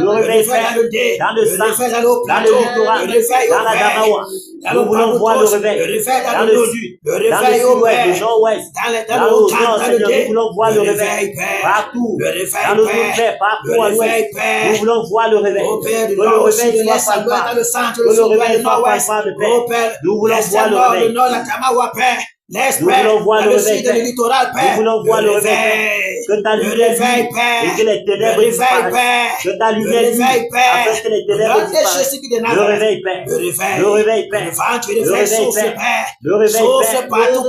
Le réveil, Père. Dans le centre, dans le littoral, dans la Damawa. Nous voulons voir le réveil. Dans le sud, dans le sud-ouest, le nord-ouest, dans le nord, Seigneur, nous voulons voir le réveil. Partout, dans le nord-ouest, partout à l'ouest, nous voulons voir le réveil. Que le réveil soit palpable. Que le réveil soit palpable, Père. Nous voulons voir le réveil. Nous voulons voir le réveil, Père. Nous voulons voir le réveil. Que ta lumière brille et que les ténèbres disparaissent. Que ta lumière brille afin que les ténèbres disparaissent. Le réveil, Père. Le réveil, Père. Le réveil, Père. Le réveil, Père. Partout, Que le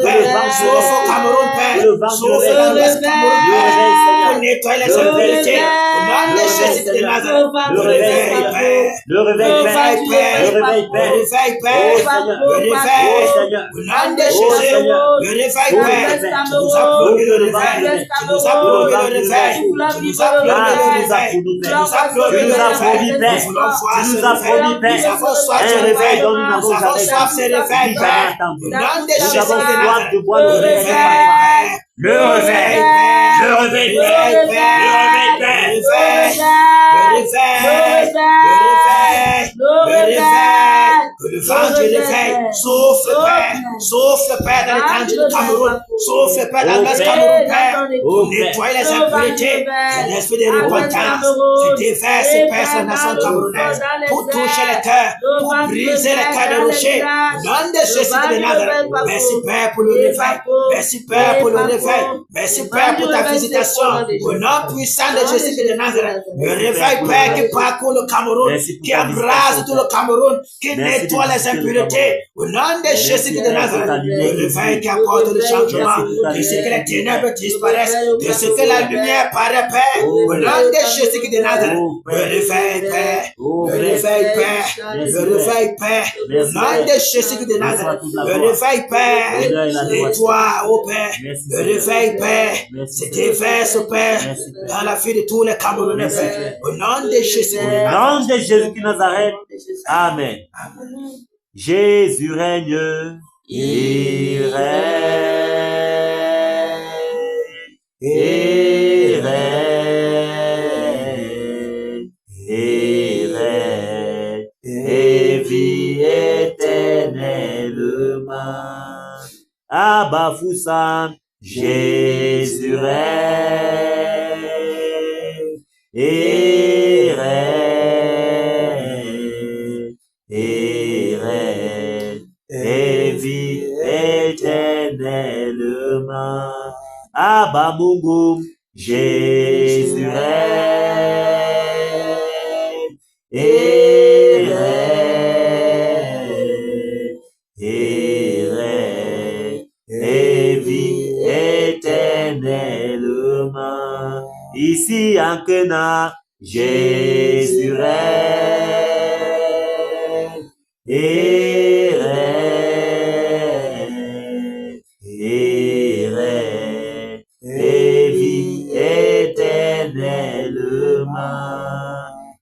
Père. vent du Sauf au Cameroun, réveil. Père. Que le vent du Sauf réveil. dans l'Est Cameroun, Le Père. réveil, Seigneur. Pour nettoyer les Le réveil, impurités. Seigneur. Au nom de Jésus de Nazareth. Le réveil, Père. Le réveil, Père. Le réveil, Père. Le réveil, Oh Père. Seigneur. Le réveil. Oh Seigneur. Au nom de Oh Jésus. Seigneur. Le réveil, Oh, Père. le Tu nous as promis le réveil. Tu nous as promis le réveil. Tu nous as promis le réveil. Tu nous as promis le réveil. Nous voulons voir ce réveil. Nous avons soif de Un réveil dont nous Nous n'avons avons jamais soif de réveil, jamais Père. entendu. Au nom de Nous Jésus avons de soif Nazareth. de voir le réveil être palpable. Le réveil, le réveil, le réveil, le réveil, le réveil, que le vent du réveil souffle, Père, souffle, Père, dans l'étendue du Cameroun, souffle, Père, dans l'Est Cameroun, Père, pour nettoyer les impurités, l'esprit de repentance, se déverse, Père, sur la nation camerounaise, pour toucher les cœurs, pour briser les cœurs de rochers, au nom de Jésus de Nazareth. Merci, Père, pour le réveil, merci, Père, pour le réveil, merci, Père, pour ta visitation, au nom puissant de Jésus de Nazareth, le réveil, Père, qui parcourt le Cameroun, qui embrase tout le Cameroun, qui nettoie les impurités, au nom de Jésus de Nazareth, le réveil qui apporte le changement, de ce que les ténèbres disparaissent, de ce que la lumière paraît, Père, au nom de Jésus de Nazareth, le réveil, Père, le réveil, Père, le réveil, Père, au nom de Jésus de Nazareth, le réveil, Père, nettoie, oh Père, le réveil, Père, se déverse, Père, dans la vie de tous les Camerounais, Père, au nom de Jésus de Au Nazareth. nom de Jésus de Nazareth. Amen. Jésus règne. Il règne. Il règne. Il règne. Et vit éternellement. À Bafoussam, Jésus règne. Et règne. Et règne. Et vit éternellement. À Bamungu, Jésus règne. Et règne. Et règne. Et vit éternellement. Ici en Cana, Jésus règne. Et règne. Et règne. Et vit éternellement.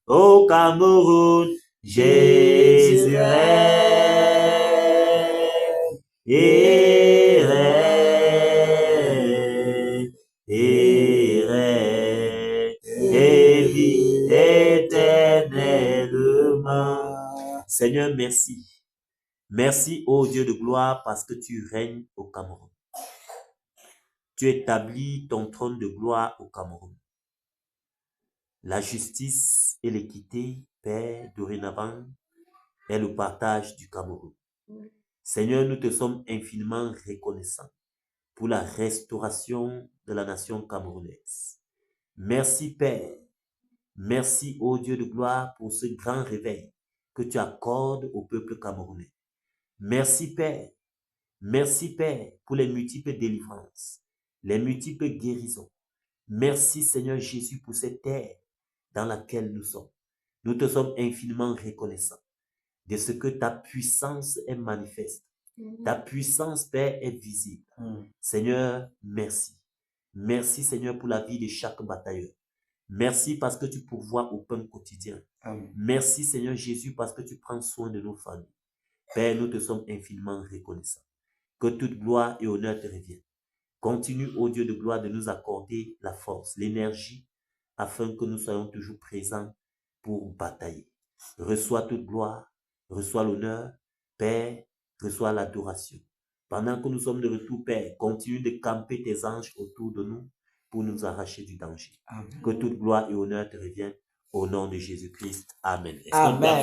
Au Cameroun, Cameroun, Jésus règne, et règne, et règne, et vit éternellement. Seigneur, merci. Merci, ô Dieu de gloire, parce que tu règnes au Cameroun. Tu établis ton trône de gloire au Cameroun. La justice et l'équité, Père, dorénavant, est le partage du Cameroun. Seigneur, nous te sommes infiniment reconnaissants pour la restauration de la nation camerounaise. Merci, Père. Merci, ô Dieu de gloire, pour ce grand réveil que tu accordes au peuple camerounais. Merci, Père. Merci, Père, pour les multiples délivrances, les multiples guérisons. Merci, Seigneur Jésus, pour cette terre dans laquelle nous sommes. Nous te sommes infiniment reconnaissants de ce que ta puissance est manifeste. Ta puissance, Père, est visible. Seigneur, merci. Merci, Seigneur, pour la vie de chaque batailleur. Merci parce que tu pourvois au pain quotidien. Merci, Seigneur Jésus, parce que tu prends soin de nos familles. Père, nous te sommes infiniment reconnaissants. Que toute gloire et honneur te reviennent. Continue, ô Dieu de gloire, de nous accorder la force, l'énergie, afin que nous soyons toujours présents pour batailler. Reçois toute gloire, reçois l'honneur, Père, reçois l'adoration. Pendant que nous sommes de retour, Père, continue de camper tes anges autour de nous pour nous arracher du danger. Amen. Que toute gloire et honneur te reviennent au nom de Jésus-Christ. Amen. Amen.